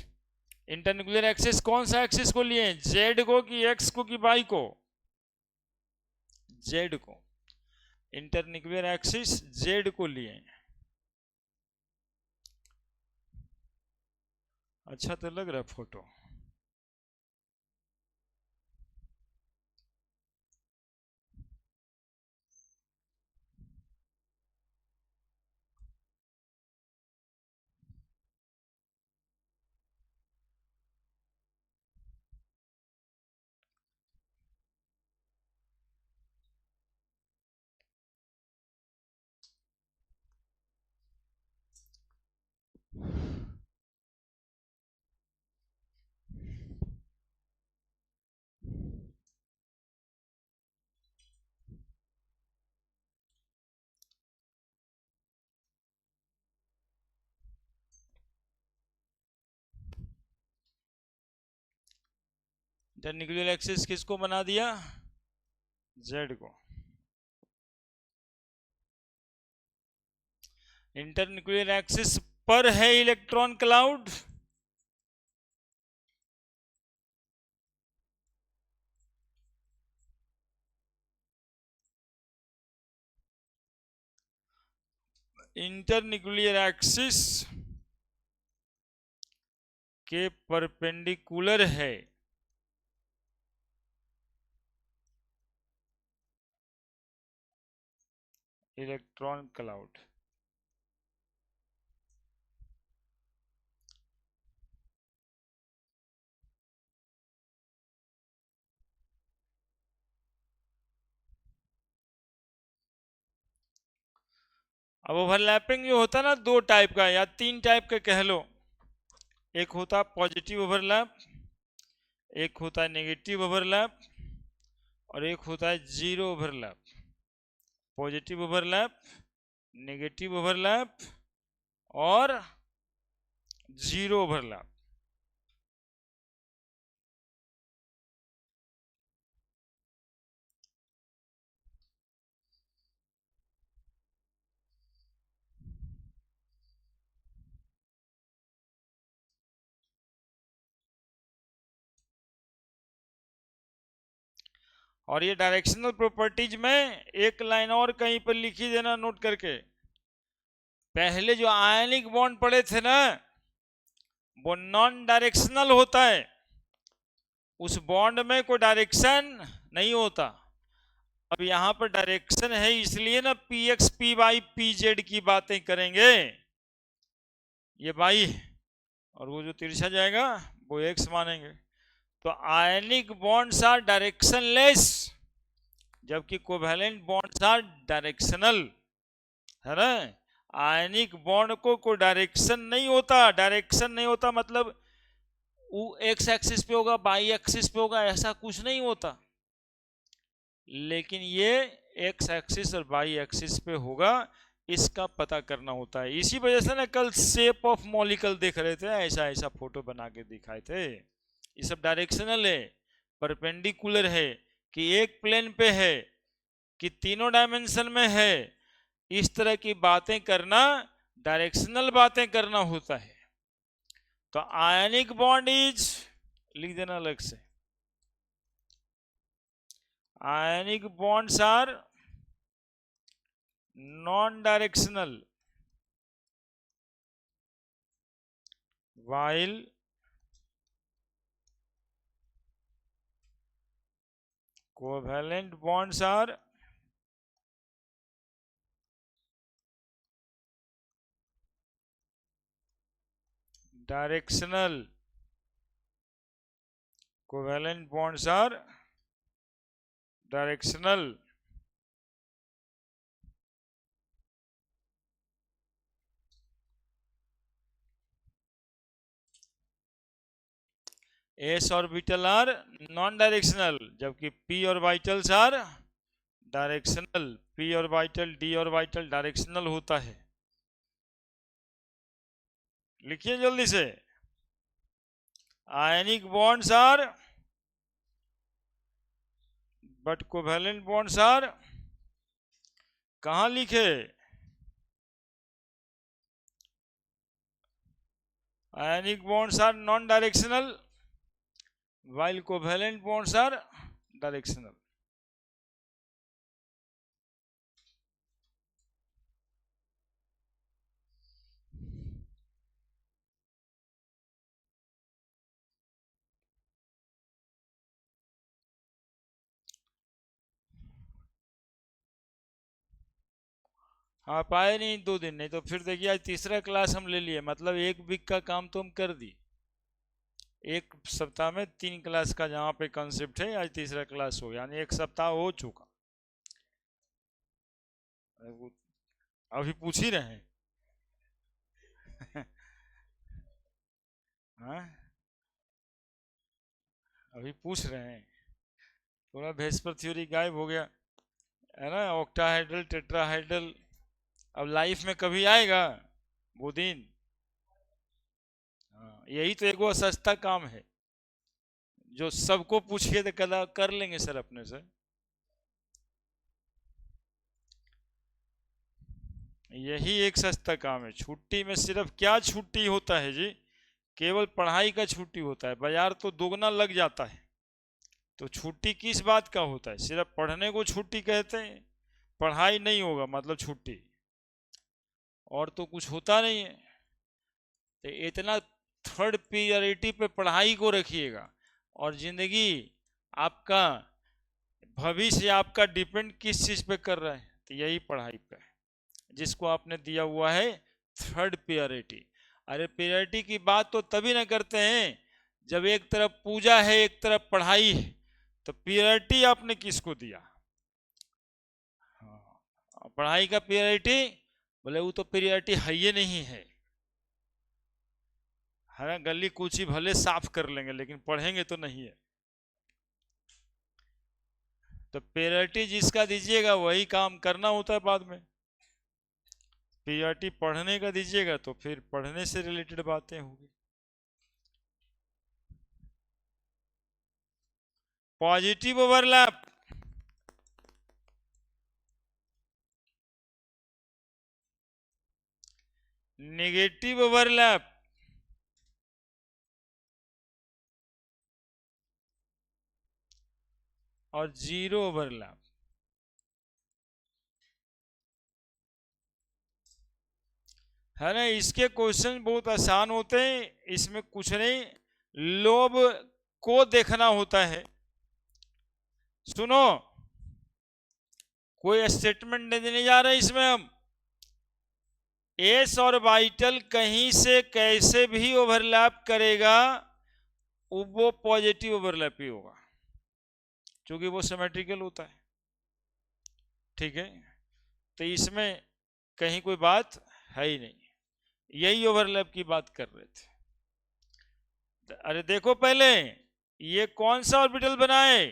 इंटरन्यूक्लियर एक्सिस कौन सा एक्सिस को लिए, जेड को कि एक्स को कि वाई को? जेड को। इंटरन्यूक्लियर एक्सिस जेड को लिए। अच्छा तो लग रहा है फोटो। इंटरन्यूक्लियर एक्सिस किसको बना दिया, जेड को। इंटरन्यूक्लियर एक्सिस पर है इलेक्ट्रॉन क्लाउड, इंटरन्यूक्लियर एक्सिस के परपेंडिकुलर है इलेक्ट्रॉन क्लाउड। अब ओवरलैपिंग जो होता है ना, दो टाइप का या तीन टाइप का कह लो। एक होता पॉजिटिव ओवरलैप, एक होता है नेगेटिव ओवरलैप, और एक होता है zero overlap. Positive overlap, negative overlap और जीरो ओवरलैप। और ये डायरेक्शनल प्रॉपर्टीज में एक लाइन और कहीं पर लिखी देना नोट करके। पहले जो आयनिक बॉन्ड पड़े थे ना, वो नॉन डायरेक्शनल होता है, उस बॉन्ड में कोई डायरेक्शन नहीं होता। अब यहां पर डायरेक्शन है, इसलिए ना P X P Y P Z की बातें करेंगे। ये वाई और वो जो तिरछा जाएगा वो एक्स मानेंगे। तो आयनिक बॉन्ड्स आर डायरेक्शनलेस, जबकि कोवैलेंट बॉन्ड्स आर डायरेक्शनल, है ना। आयनिक बॉन्ड को कोई डायरेक्शन नहीं होता, डायरेक्शन नहीं होता मतलब वो एक्स एक्सिस पे होगा, वाई एक्सिस पे होगा, ऐसा कुछ नहीं होता। लेकिन ये एक्स एक्सिस और वाई एक्सिस पे होगा, इसका पता करना होता है। इसी वजह से ना कल शेप ऑफ मॉलिक्यूल देख रहे थे, ऐसा ऐसा फोटो बना के दिखाए थे। ये सब डायरेक्शनल है, परपेंडिकुलर है, कि एक प्लेन पे है, कि तीनों डायमेंशन में है। इस तरह की बातें करना, डायरेक्शनल बातें करना होता है। तो आयनिक बॉन्ड इज, लिख देना अलग से, ionic bonds are non directional while covalent bonds are directional, covalent bonds are directional। s orbital are non directional, जबकि p orbitals are directional. p orbital d orbital directional होता है। लिखिए जल्दी से, ionic bonds are, but covalent bonds are, कहां लिखे, आयनिक bonds are non-directional while covalent bonds are directional. आप आए नहीं 2 दिन, नहीं तो फिर देखिए आज तीसरा क्लास हम ले लिए, मतलब 1 वीक का काम तो हम कर दी। एक सप्ताह में 3 क्लास का जहाँ पे कॉन्सेप्ट है, आज तीसरा क्लास हो, यानी 1 सप्ताह हो चुका। अभी पूछ ही रहे हैं। हाँ, अभी पूछ रहे हैं। थोड़ा भेस्पर थ्योरी गायब हो गया है ना, ऑक्टाहाइड्रल टेट्राहाइड्रल। अब लाइफ में कभी आएगा वो दिन? हाँ, यही तो एक वो सस्ता काम है जो सबको पूछिए तो कदा कर लेंगे सर अपने से। यही एक सस्ता काम है। छुट्टी में सिर्फ क्या छुट्टी होता है जी? केवल पढ़ाई का छुट्टी होता है। बाजार तो दोगुना लग जाता है। तो छुट्टी किस बात का होता है? सिर्फ पढ़ने को छुट्टी कहते हैं। पढ़ाई नहीं होगा मतलब छुट्टी, और तो कुछ होता नहीं है। तो इतना थर्ड प्रायोरिटी पे पढ़ाई को रखिएगा, और जिंदगी आपका, भविष्य आपका डिपेंड किस चीज पे कर रहा है? तो यही पढ़ाई पे, जिसको आपने दिया हुआ है थर्ड प्रायोरिटी। अरे प्रायोरिटी की बात तो तभी ना करते हैं जब एक तरफ पूजा है एक तरफ पढ़ाई है, तो प्रायोरिटी आपने किसको दिया? हाँ, पढ़ाई का प्रायोरिटी, बोले वो तो प्रायोरिटी है ही नहीं है। है गली कूची भले साफ कर लेंगे लेकिन पढ़ेंगे तो नहीं है। तो प्रायोरिटी जिसका दीजिएगा वही काम करना होता है बाद में। प्रायोरिटी पढ़ने का दीजिएगा तो फिर पढ़ने से रिलेटेड बातें होगी। पॉजिटिव ओवरलैप, नेगेटिव ओवरलैप, और जीरो ओवरलैप। है ना, इसके क्वेश्चन बहुत आसान होते हैं, इसमें कुछ नहीं, लोब को देखना होता है। सुनो, कोई स्टेटमेंट नहीं देने जा रहे इसमें हम। एस और वाइटल कहीं से कैसे भी ओवरलैप करेगा वो पॉजिटिव ओवरलैप ही होगा, क्योंकि वो सिमेट्रिकल होता है। ठीक है, तो इसमें कहीं कोई बात है ही नहीं, यही ओवरलैप की बात कर रहे थे। अरे देखो पहले ये कौन सा ऑर्बिटल बनाए?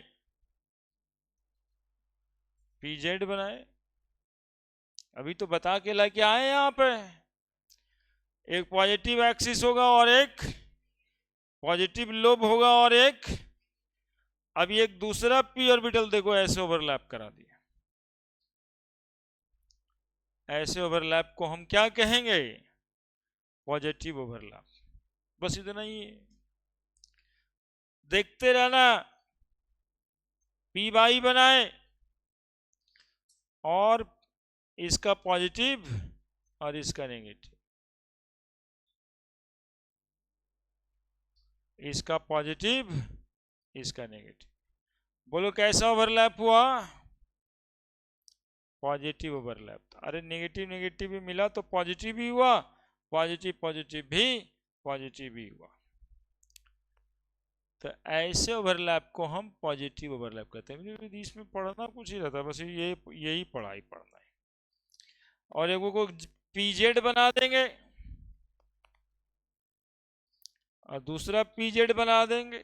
पीजेड बनाए। अभी तो बता के लाके आए यहां पे। एक पॉजिटिव एक्सिस होगा और एक पॉजिटिव लोब होगा, और एक, अभी एक दूसरा पी ऑर्बिटल देखो ऐसे ओवरलैप करा दिया। ऐसे ओवरलैप को हम क्या कहेंगे? Positive overlap. बस इतना ही है, देखते रहना। पी वाई बनाए और इसका पॉजिटिव और इसका नेगेटिव, इसका पॉजिटिव इसका नेगेटिव। बोलो कैसा ओवरलैप हुआ? Positive overlap. अरे नेगेटिव नेगेटिव भी मिला तो पॉजिटिव भी हुआ, पॉजिटिव पॉजिटिव भी पॉजिटिव भी हुआ। तो ऐसे ओवरलैप को हम पॉजिटिव ओवरलैप कहते हैं। इसमें पढ़ना कुछ ही रहता है, बस ये यही पढ़ाई पढ़ना है। और एक को पीजेड बना देंगे और दूसरा पीजेड बना देंगे,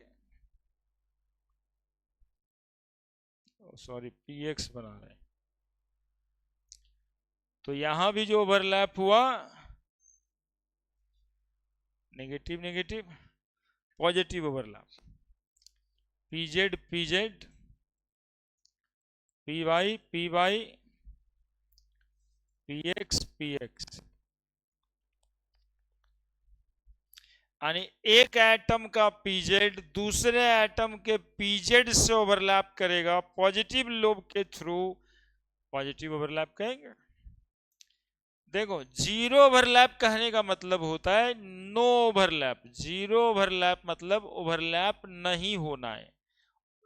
सॉरी पीएक्स बना रहे हैं। तो यहां भी जो ओवरलैप हुआ negative negative, positive overlap, PZ PZ, P Y PX PX. यानी एक एटम का पीजेड दूसरे एटम के पीजेड से ओवरलैप करेगा पॉजिटिव लोब के थ्रू, पॉजिटिव ओवरलैप कहेंगे। देखो जीरो ओवरलैप कहने का मतलब होता है नो ओवरलैप, जीरो ओवरलैप मतलब ओवरलैप नहीं होना है,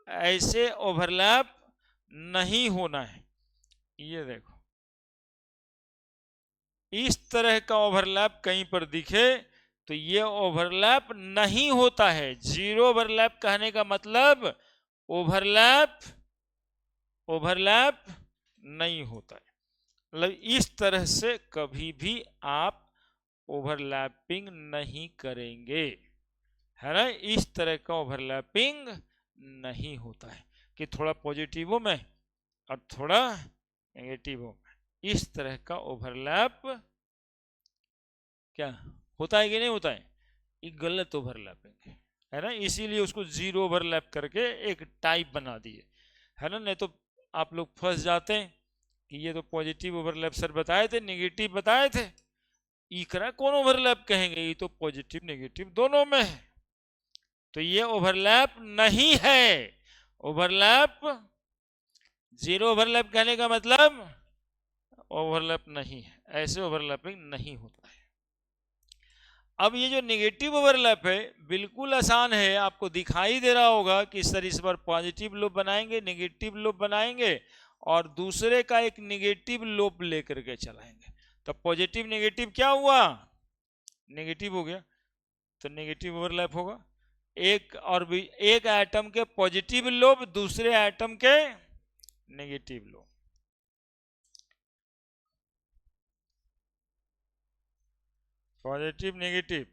ऐसे ओवरलैप नहीं होना है। ये देखो इस तरह का ओवरलैप कहीं पर दिखे तो ये ओवरलैप नहीं होता है। जीरो ओवरलैप कहने का मतलब ओवरलैप ओवरलैप नहीं होता है। मतलब इस तरह से कभी भी आप ओवरलैपिंग नहीं करेंगे, है ना। इस तरह का ओवरलैपिंग नहीं होता है कि थोड़ा पॉजिटिवों में और थोड़ा नेगेटिवों में, इस तरह का ओवरलैप क्या होता है कि नहीं होता है, ये गलत ओवरलैपिंग है ना। इसीलिए उसको जीरो ओवरलैप करके एक टाइप बना दिए, है ना। नहीं तो आप लोग फंस जाते हैं कि ये तो पॉजिटिव ओवरलैप सर बताए थे, नेगेटिव बताए थे, इकरा कौन ओवरलैप कहेंगे, ये तो पॉजिटिव नेगेटिव दोनों में है। तो ये ओवरलैप नहीं है। ओवरलैप, जीरो ओवरलैप कहने का मतलब ओवरलैप नहीं है, ऐसे ओवरलैपिंग नहीं होता है। अब ये जो नेगेटिव ओवरलैप है बिल्कुल आसान है, आपको दिखाई दे रहा होगा कि सर इस बार पॉजिटिव लूप बनाएंगे, नेगेटिव लूप बनाएंगे और दूसरे का एक नेगेटिव लूप लेकर के चलाएंगे। तो पॉजिटिव नेगेटिव क्या हुआ, नेगेटिव हो गया, तो नेगेटिव ओवरलैप होगा। एक और भी एक एटम के पॉजिटिव लोब दूसरे एटम के negative lobe, positive negative,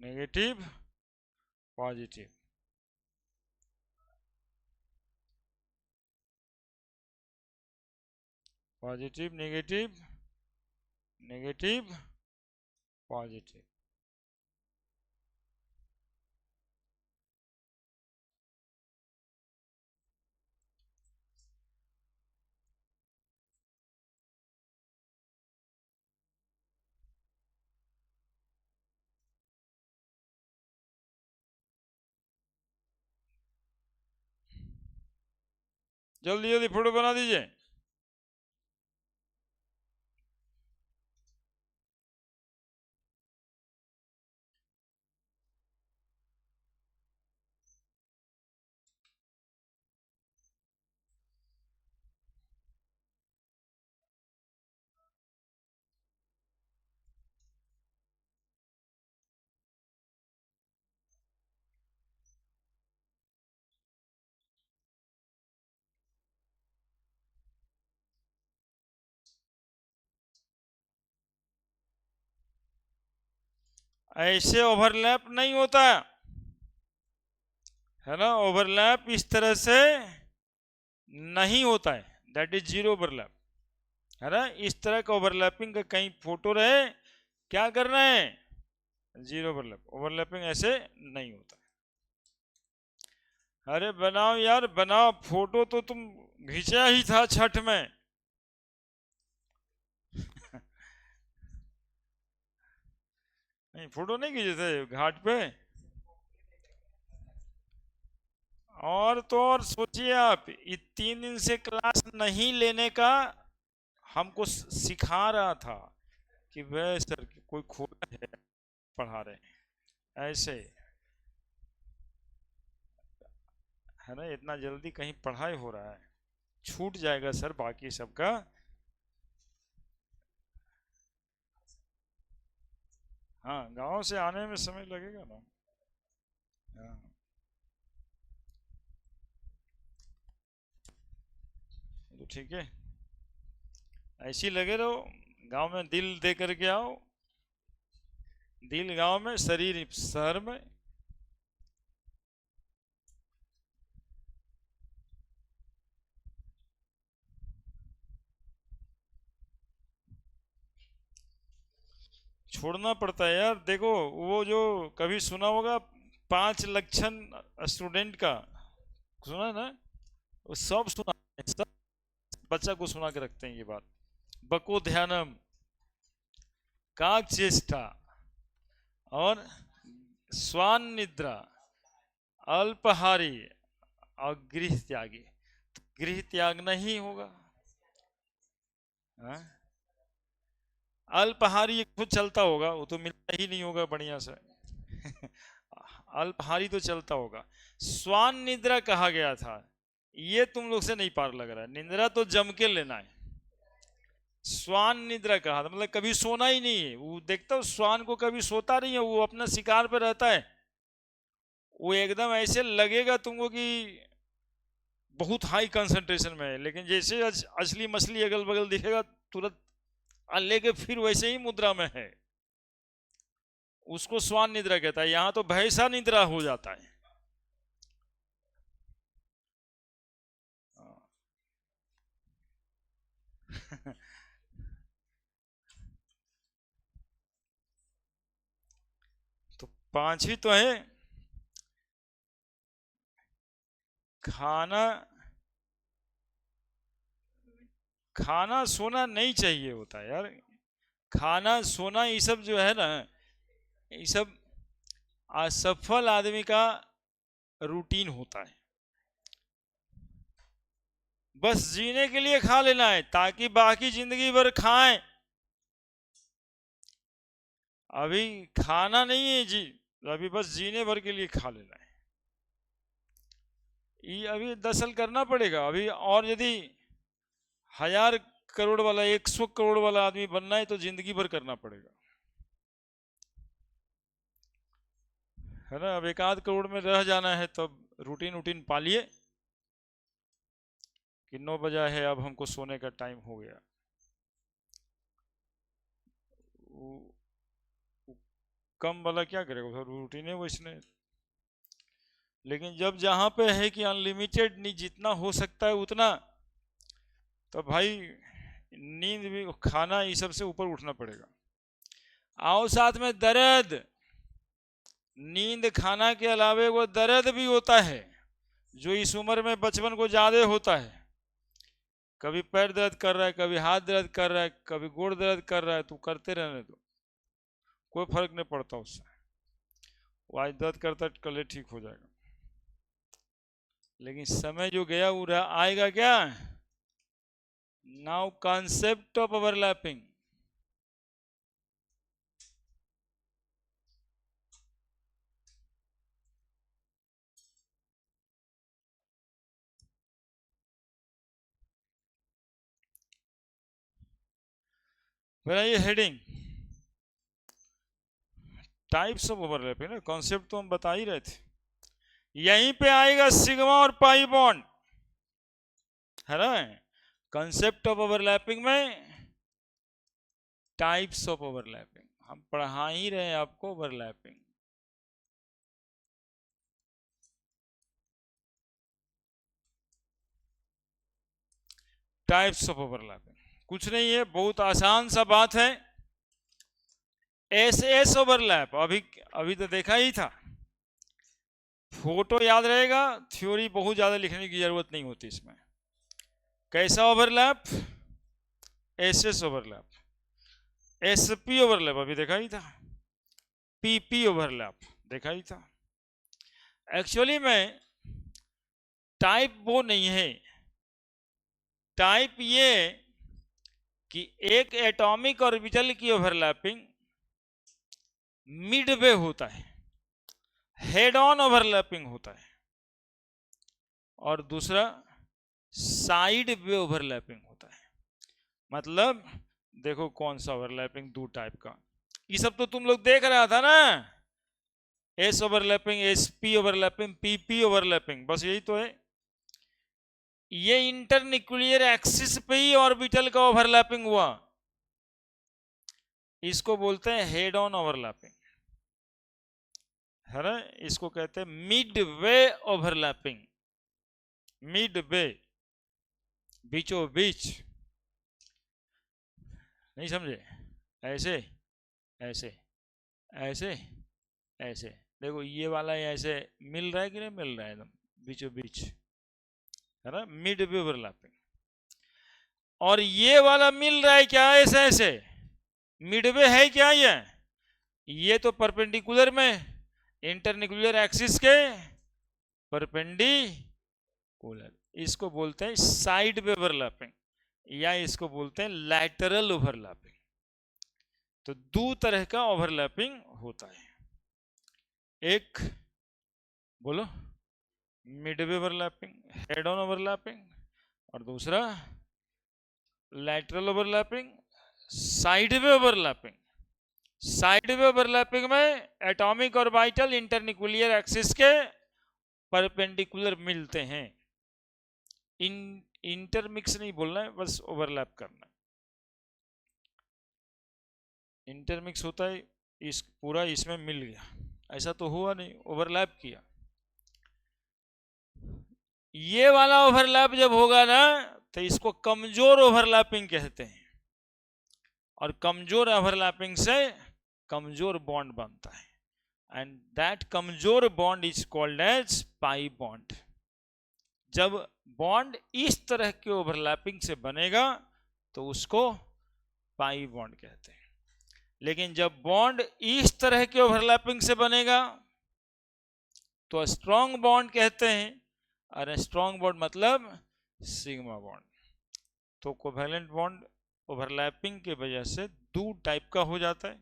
negative positive, positive negative, negative positive. जल्दी जल्दी फोटो बना दीजिए। ऐसे ओवरलैप नहीं होता है ना, ओवरलैप इस तरह से नहीं होता है, दैट इज जीरो ओवरलैप, है ना। इस तरह का ओवरलैपिंग का कहीं फोटो रहे, क्या करना है, जीरो ओवरलैप, ओवरलैपिंग ऐसे नहीं होता। अरे बनाओ यार बनाओ, फोटो तो तुम खींचा ही था छठ में। नहीं फोटो नहीं खींचे थे घाट पे, और तो और सोचिए आप, ये 3 दिन से क्लास नहीं लेने का हमको सिखा रहा था कि वह सर कोई खोला है पढ़ा रहे हैं ऐसे, है ना। इतना जल्दी कहीं पढ़ाई हो रहा है, छूट जाएगा सर बाकी सबका। हाँ गांव से आने में समय लगेगा ना। हाँ तो ठीक है, ऐसे ही लगे रहो, गांव में दिल दे करके आओ, दिल गांव में शरीर शहर में। छोड़ना पड़ता है यार। देखो वो जो कभी सुना होगा 5 लक्षण स्टूडेंट का, सुना है ना, वो सब सुना है, सब बच्चा को सुना के रखते हैं ये बात। बको ध्यानम, काक चेष्टा और स्वान निद्रा, अल्पहारी और गृह त्यागी। गृह त्याग नहीं होगा। हाँ? अल्पहारी खुद चलता होगा, वो तो मिलता ही नहीं होगा बढ़िया से। अल्पहारी तो चलता होगा। स्वान निद्रा कहा गया था, ये तुम लोग से नहीं पार लग रहा है। निद्रा तो जम के लेना है। स्वान निद्रा कहा था मतलब कभी सोना ही नहीं है। वो देखता हो स्वान को, कभी सोता नहीं है, वो अपना शिकार पे रहता है। वो एकदम ऐसे लगेगा तुमको कि बहुत हाई कंसंट्रेशन में है, लेकिन जैसे असली मछली अगल बगल दिखेगा तुरंत लेके फिर वैसे ही मुद्रा में है। उसको स्वान निद्रा कहता है। यहां तो भैंसा निद्रा हो जाता है। तो पांचवी तो है खाना। खाना सोना नहीं चाहिए होता है यार। खाना सोना ये सब जो है ना, ये सब असफल आदमी का रूटीन होता है। बस जीने के लिए खा लेना है ताकि बाकी जिंदगी भर खाएं। अभी खाना नहीं है जी, अभी बस जीने भर के लिए खा लेना है। ये अभी दरअसल करना पड़ेगा अभी। और यदि 1000 करोड़ वाला 100 करोड़ वाला आदमी बनना है तो जिंदगी भर करना पड़ेगा, है ना। अब 1 आध करोड़ में रह जाना है तब रूटीन रूटीन पालिए कि 9 बजा है, अब हमको सोने का टाइम हो गया। कम वाला क्या करेगा, रूटीन है वो इसने। लेकिन जब जहां पे है कि अनलिमिटेड नहीं, जितना हो सकता है उतना, तो भाई नींद भी खाना ये सब से ऊपर उठना पड़ेगा। आओ साथ में दर्द। नींद खाना के अलावे वो दर्द भी होता है जो इस उम्र में बचपन को ज्यादा होता है। कभी पैर दर्द कर रहा है, कभी हाथ दर्द कर रहा है, कभी गोड़ दर्द कर रहा है, तो करते रहने दो, कोई फर्क नहीं पड़ता उससे। वो आज दर्द करता है, कल ठीक हो जाएगा। लेकिन समय जो गया वो आएगा क्या। Now concept of overlapping. मेरा ये हेडिंग टाइप्स ऑफ ओवरलैपिंग ना, कॉन्सेप्ट तो हम बता ही रहे थे। यहीं पे आएगा सिग्मा और पाई बॉन्ड, है ना। कॉन्सेप्ट ऑफ ओवरलैपिंग में टाइप्स ऑफ ओवरलैपिंग हम पढ़ा ही रहे हैं आपको। ओवरलैपिंग टाइप्स ऑफ ओवरलैपिंग कुछ नहीं है, बहुत आसान सा बात है। एस एस ओवरलैप अभी अभी तो देखा ही था। फोटो याद रहेगा, थ्योरी बहुत ज्यादा लिखने की जरूरत नहीं होती इसमें। कैसा overlap, S S overlap. SP overlap अभी देखा ही था। पीपी ओवरलैप देखा ही था। एक्चुअली में टाइप वो नहीं है। टाइप ये कि एक एटॉमिक ऑर्बिटल की ओवरलैपिंग मिड वे होता है, हेड ऑन ओवरलैपिंग होता है, और दूसरा साइड वे ओवरलैपिंग होता है। मतलब देखो कौन सा ओवरलैपिंग, दो टाइप का। ये सब तो तुम लोग देख रहा था ना, S overlapping, S P overlapping, PP overlapping, बस यही तो है। ये इंटरन्यूक्लियर एक्सिस पे ही ऑर्बिटल का ओवरलैपिंग हुआ, इसको बोलते हैं हेड ऑन ओवरलैपिंग, है ना। इसको कहते हैं mid way overlapping. Mid way, बीचों बीच, नहीं समझे। ऐसे ऐसे ऐसे ऐसे देखो, ये वाला ऐसे मिल रहा है कि नहीं मिल रहा है, एकदम बीचों बीच, है ना, मिड वे ओवरलैपिंग। और ये वाला मिल रहा है क्या, ऐसे ऐसे, मिडवे है क्या ये तो परपेंडिकुलर में इंटरन्यूक्लियर एक्सिस के परपेंडिकुलर, इसको बोलते हैं साइड वे ओवरलैपिंग या इसको बोलते हैं लैटरल ओवरलैपिंग। तो दो तरह का ओवरलैपिंग होता है, एक बोलो Midway overlapping, head on overlapping, और दूसरा lateral overlapping, side way overlapping. Side way overlapping में एटॉमिक और ऑर्बिटल इंटरन्यूक्लियर एक्सिस के परपेंडिकुलर मिलते हैं। इंटरमिक्स नहीं बोलना है, बस ओवरलैप करना है। इंटरमिक्स होता है इस पूरा इसमें मिल गया, ऐसा तो हुआ नहीं, ओवरलैप किया। ये वाला ओवरलैप जब होगा ना तो इसको कमजोर ओवरलैपिंग कहते हैं, और कमजोर ओवरलैपिंग से कमजोर बॉन्ड बनता है, एंड दैट कमजोर bond is called as pi bond. जब बॉन्ड इस तरह के ओवरलैपिंग से बनेगा तो उसको पाई बॉन्ड कहते हैं। लेकिन जब बॉन्ड इस तरह के ओवरलैपिंग से बनेगा तो स्ट्रॉन्ग बॉन्ड कहते हैं, और स्ट्रॉन्ग बॉन्ड मतलब सिग्मा बॉन्ड। तो कोवैलेंट बॉन्ड ओवरलैपिंग के वजह से दो टाइप का हो जाता है,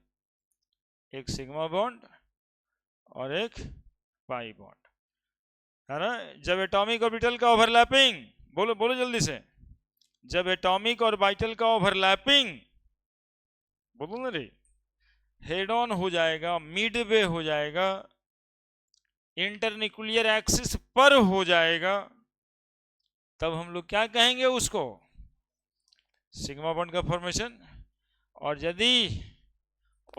एक सिग्मा बॉन्ड और एक पाई बॉन्ड, है ना। जब एटॉमिक ऑर्बिटल का ओवरलैपिंग, बोलो बोलो जल्दी से, जब एटॉमिक और ऑर्बिटल का ओवरलैपिंग, बोलो ना रे, हेड ऑन हो जाएगा, मिडवे हो जाएगा, इंटरन्यूक्लियर एक्सिस पर हो जाएगा, तब हम लोग क्या कहेंगे उसको, सिग्मा बॉन्ड का फॉर्मेशन। और यदि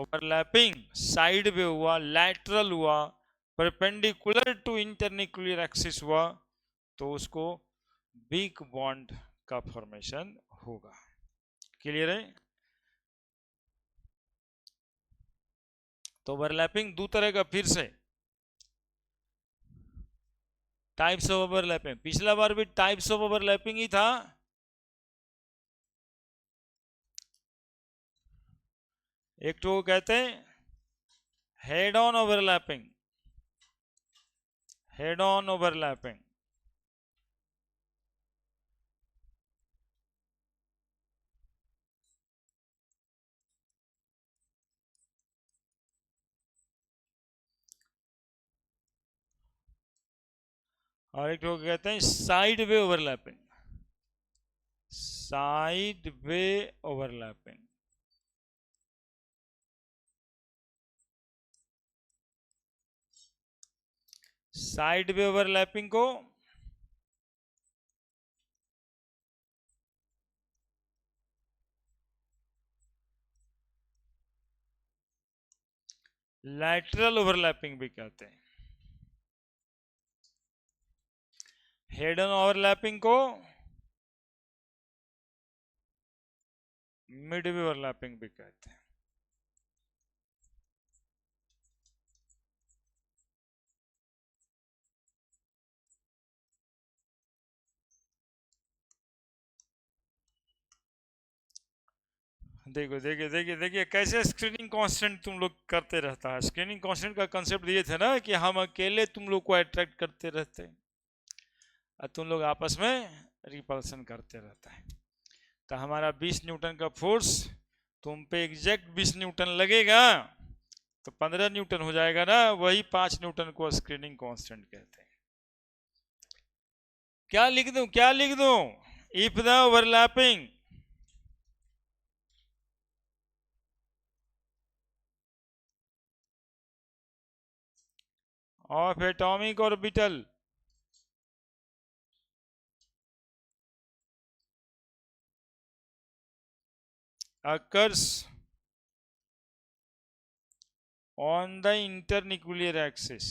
ओवरलैपिंग साइड वे हुआ, लैटरल हुआ, परपेंडिकुलर टू इंटरन्यूक्लियर एक्सिस हुआ, तो उसको वीक बॉन्ड का फॉर्मेशन होगा। क्लियर है। तो ओवरलैपिंग दो तरह का, फिर से टाइप्स ऑफ ओवरलैपिंग, पिछला बार भी टाइप्स ऑफ ओवरलैपिंग ही था। एक तो कहते हैं head on overlapping, head on overlapping, और एक तो कहते हैं side way overlapping, side way overlapping. Side way overlapping को लैटरल ओवरलैपिंग भी कहते हैं, हेड ऑन ओवरलैपिंग को मिड वे ओवरलैपिंग भी कहते हैं। देखो देखिए देखिए देखिए कैसे स्क्रीनिंग कांस्टेंट तुम लोग करते रहता है। स्क्रीनिंग कांस्टेंट का कंसेप्ट ये थे ना कि हम अकेले तुम लोग को अट्रैक्ट करते रहते हैं और तुम लोग आपस में रिपल्सन करते रहता है। तो हमारा 20 न्यूटन का फोर्स तुम पे एग्जैक्ट 20 न्यूटन लगेगा तो 15 न्यूटन हो जाएगा ना, वही 5 न्यूटन को स्क्रीनिंग कांस्टेंट कहते हैं। क्या लिख दूं, क्या लिख दूं, if the overlapping of atomic orbital occurs on the internuclear axis,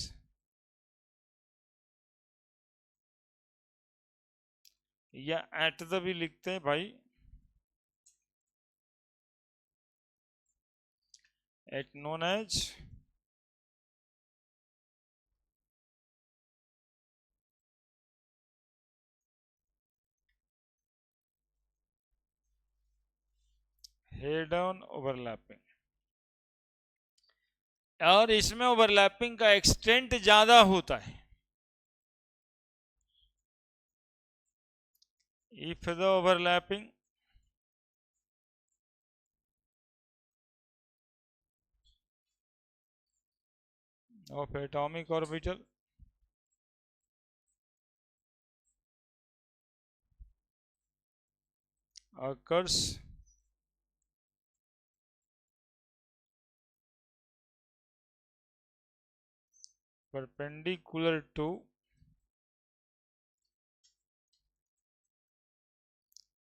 या एट द भी लिखते हैं भाई, at known as head on overlapping, और इसमें ओवरलैपिंग का एक्सटेंट ज्यादा होता है। If the overlapping of atomic orbital occurs perpendicular to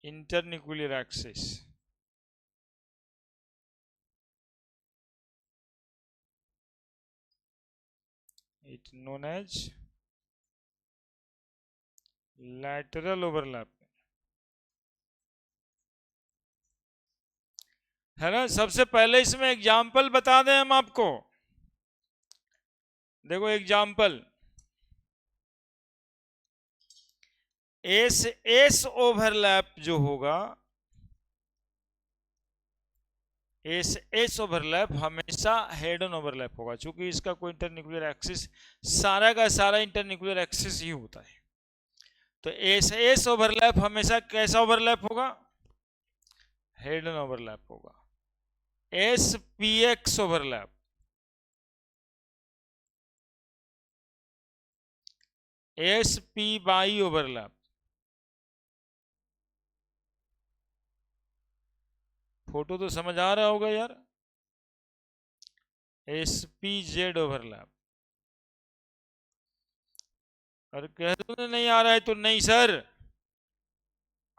internuclear axis, it known as lateral overlap, है ना। सबसे पहले इसमें एग्जाम्पल बता दें हम आपको, देखो एग्जाम्पल, एस ओवरलैप जो होगा, एस ओवरलैप हमेशा हेड ऑन ओवरलैप होगा, क्योंकि इसका कोई इंटरन्यूक्लियर एक्सिस, सारा का सारा इंटरन्यूक्लियर एक्सिस ही होता है। तो एस ओवरलैप हमेशा कैसा ओवरलैप होगा? हेड ऑन ओवरलैप होगा। S P X overlap, S P Y overlap, photo तो समझ आ रहा होगा यार। एस पी जेड ओवरलैप, और कह दो नहीं आ रहा है तो नहीं सर,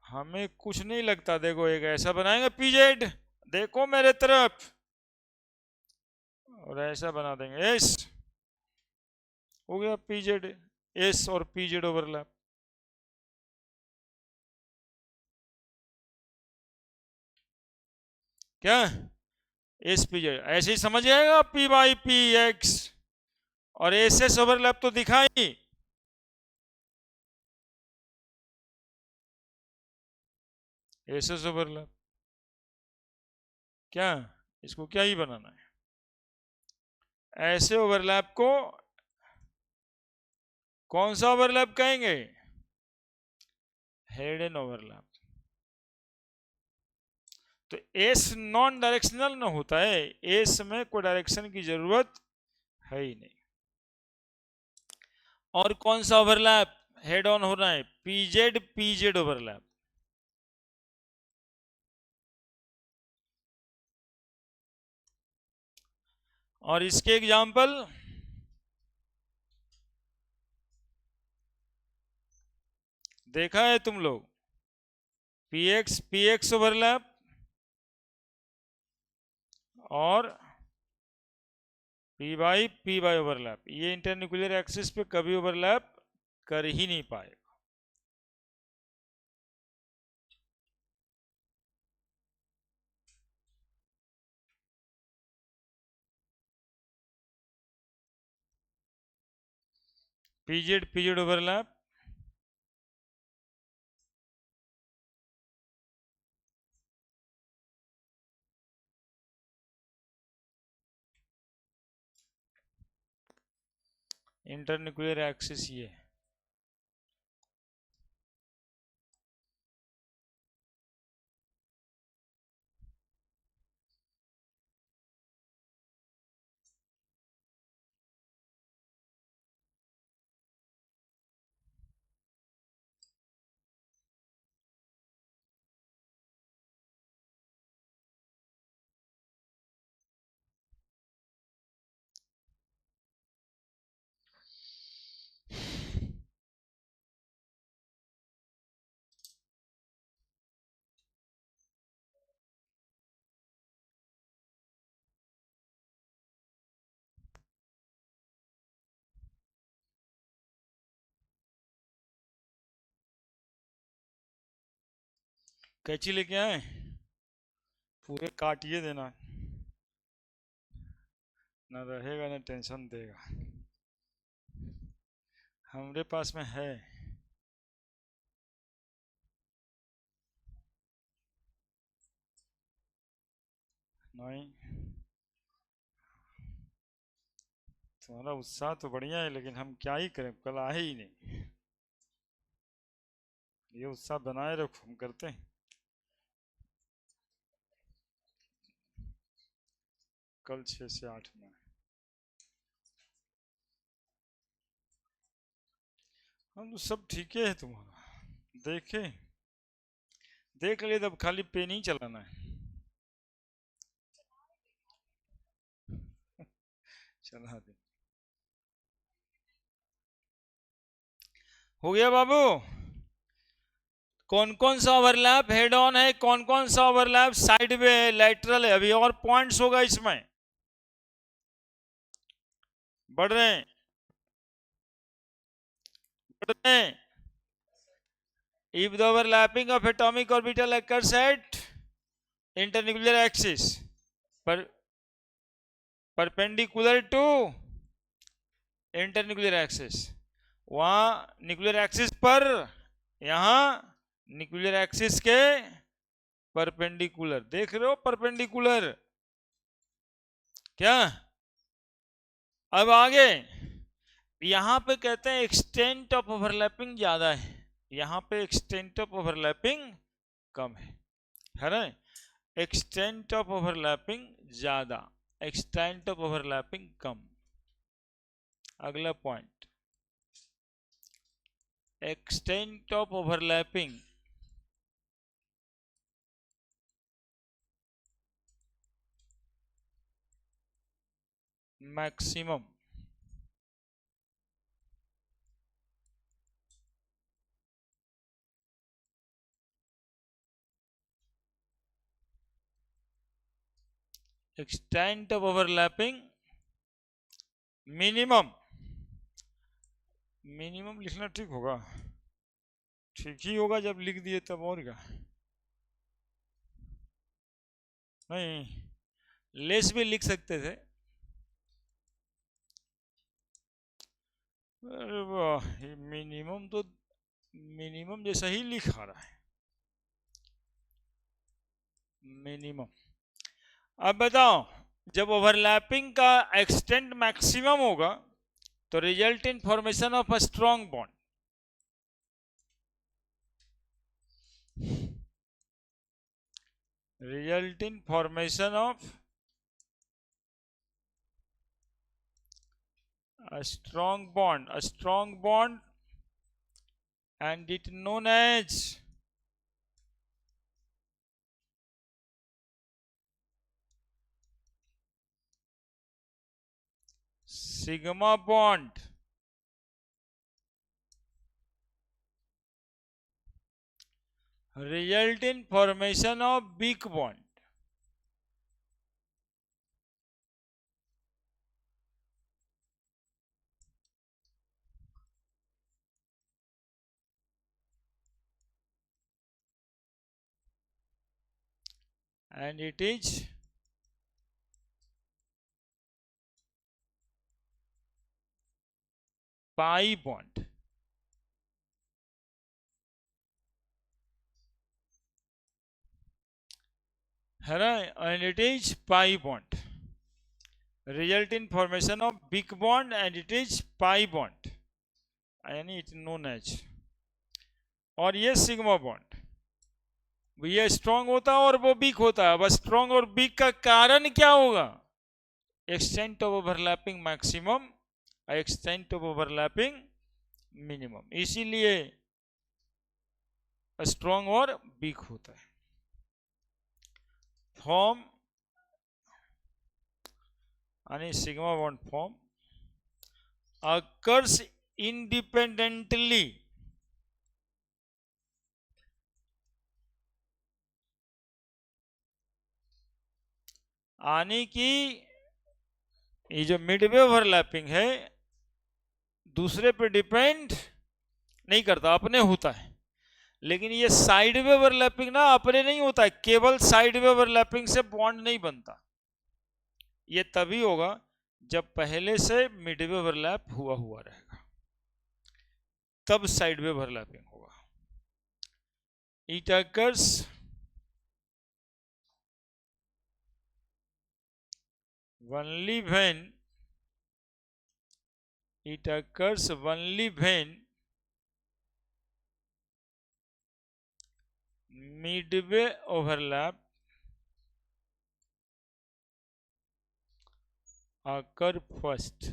हमें कुछ नहीं लगता। देखो एक ऐसा बनाएंगे पीजेड, देखो मेरे तरफ, और ऐसा बना देंगे एस, हो गया पीजेड, एस और पीजेड ओवरलैप। क्या एस पीजेड ऐसे ही समझ आएगा, पी वाई पी एक्स, और एस एस ओवरलैप तो दिखाई, एस एस ओवरलैप, क्या इसको क्या ही बनाना है। ऐसे ओवरलैप को कौन सा ओवरलैप कहेंगे? Head and overlap. तो एस नॉन डायरेक्शनल ना होता है, एस में कोई डायरेक्शन की जरूरत है ही नहीं। और कौन सा ओवरलैप हेड ऑन हो रहा है? PZ PZ overlap. और इसके एग्जाम्पल, देखा है तुम लोग, पी एक्स ओवरलैप और पी वाई ओवरलैप, ये इंटरन्यूक्लियर एक्सिस पे कभी ओवरलैप कर ही नहीं पाएगा। PZ PZ overlap, internuclear axis ये है। कैची लेके आए, पूरे काटिए देना, ना रहेगा ना टेंशन देगा। हमारे पास में है। नहीं, तुम्हारा उत्साह तो बढ़िया है, लेकिन हम क्या ही करें, कल आए ही नहीं। ये उत्साह बनाए रखो, हम करते हैं। कल 6 से 8 में। हम तो सब ठीक है तुम्हारा, देखे देख ले, तब खाली पे नहीं चलाना है। चला दे। हो गया बाबू। कौन कौन सा ओवरलैप हेड ऑन है, कौन कौन सा ओवरलैप साइड में है, लेटरल है। अभी और पॉइंट्स होगा इसमें, बढ़ रहे हैं बढ़ रहे हैं। If the overlapping of atomic orbital occurs at internuclear axis perpendicular to internuclear axis, वहां न्यूक्लियर एक्सिस पर, यहां न्यूक्लियर एक्सिस के परपेंडिकुलर, देख रहे हो परपेंडिकुलर क्या। अब आगे यहां पे कहते हैं एक्सटेंट ऑफ ओवरलैपिंग ज्यादा है, यहां पे एक्सटेंट ऑफ ओवरलैपिंग कम है ना। एक्सटेंट ऑफ ओवरलैपिंग ज्यादा, एक्सटेंट ऑफ ओवरलैपिंग कम। अगला point, extent of overlapping maximum. Extent of overlapping minimum. Minimum लिखना ठीक होगा, ठीक ही होगा जब लिख दिए तब, और क्या। नहीं, लेस भी लिख सकते थे। अरे वाह, ये मिनिमम तो मिनिमम जैसा ही लिखा रहा है, मिनिमम। अब बताओ, जब ओवरलैपिंग का एक्सटेंट मैक्सिमम होगा तो result in formation of a strong bond. Result in formation of a strong bond and it known as sigma bond। result in formation of weak bond and it is pi bond। है ना, and it is pi bond। result in formation of weak bond and it is pi bond, यानी it known as। और ये sigma bond, ये strong होता है और वो वीक होता है। बस स्ट्रॉन्ग और वीक का कारण क्या होगा, extent of overlapping maximum, extent of overlapping minimum, इसीलिए स्ट्रॉन्ग और वीक होता है। फॉर्म यानी sigma bond form occurs independently यानी कि ये जो मिडवे ओवरलैपिंग है दूसरे पे डिपेंड नहीं करता, अपने होता है। लेकिन ये साइड वे ओवरलैपिंग ना अपने नहीं होता है, केवल साइड वे ओवरलैपिंग से बॉन्ड नहीं बनता। ये तभी होगा जब पहले से मिड वे ओवरलैप हुआ हुआ रहेगा, तब साइड वे ओवरलैपिंग होगा। It occurs only when it occurs only when midway overlap occur first।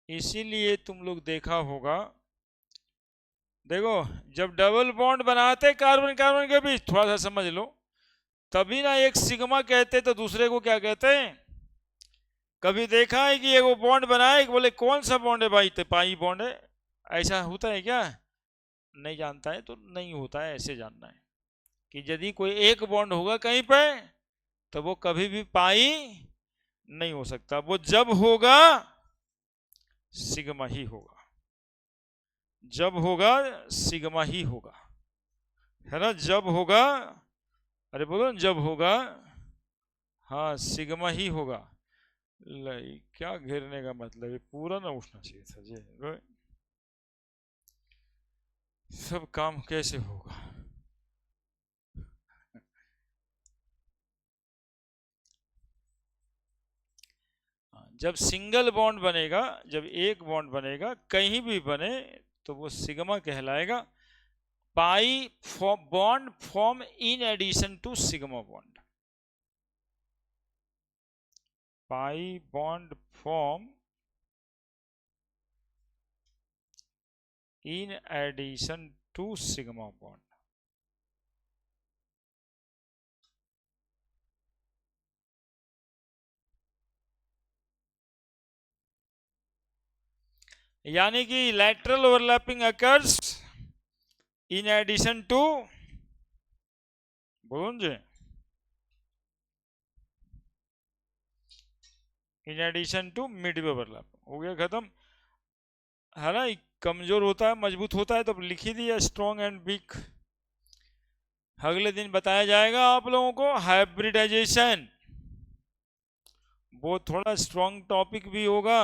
इसीलिए तुम लोग देखा होगा, देखो जब डबल बॉन्ड बनाते कार्बन कार्बन के बीच, थोड़ा सा समझ लो, तभी ना एक सिग्मा कहते तो दूसरे को क्या कहते हैं। कभी देखा है कि एगो बॉन्ड बनाए, बोले कौन सा बॉन्ड है भाई, तो पाई बॉन्ड है, ऐसा होता है क्या? नहीं जानता है तो नहीं होता है, ऐसे जानना है कि यदि कोई एक बॉन्ड होगा कहीं पे तो वो कभी भी पाई नहीं हो सकता, वो जब होगा सिग्मा ही होगा, जब होगा सिग्मा ही होगा, है ना, जब होगा, अरे बोलो जब होगा, हाँ सिग्मा ही होगा। क्या घेरने का मतलब है, पूरा ना उठना चाहिए था जी, सब काम कैसे होगा। जब सिंगल बॉन्ड बनेगा, जब एक बॉन्ड बनेगा कहीं भी बने तो वो सिग्मा कहलाएगा। Pi bond form in addition to sigma bond, pi bond form in addition to sigma bond. यानी कि lateral overlapping occurs in addition to, बोलूं जी, in addition to midway overlap, हो गया खत्म, है ना। कमजोर होता है मजबूत होता है तो लिख ही दिया स्ट्रॉन्ग एंड वीक। अगले दिन बताया जाएगा आप लोगों को हाइब्रिडाइजेशन, वो थोड़ा स्ट्रॉन्ग टॉपिक भी होगा।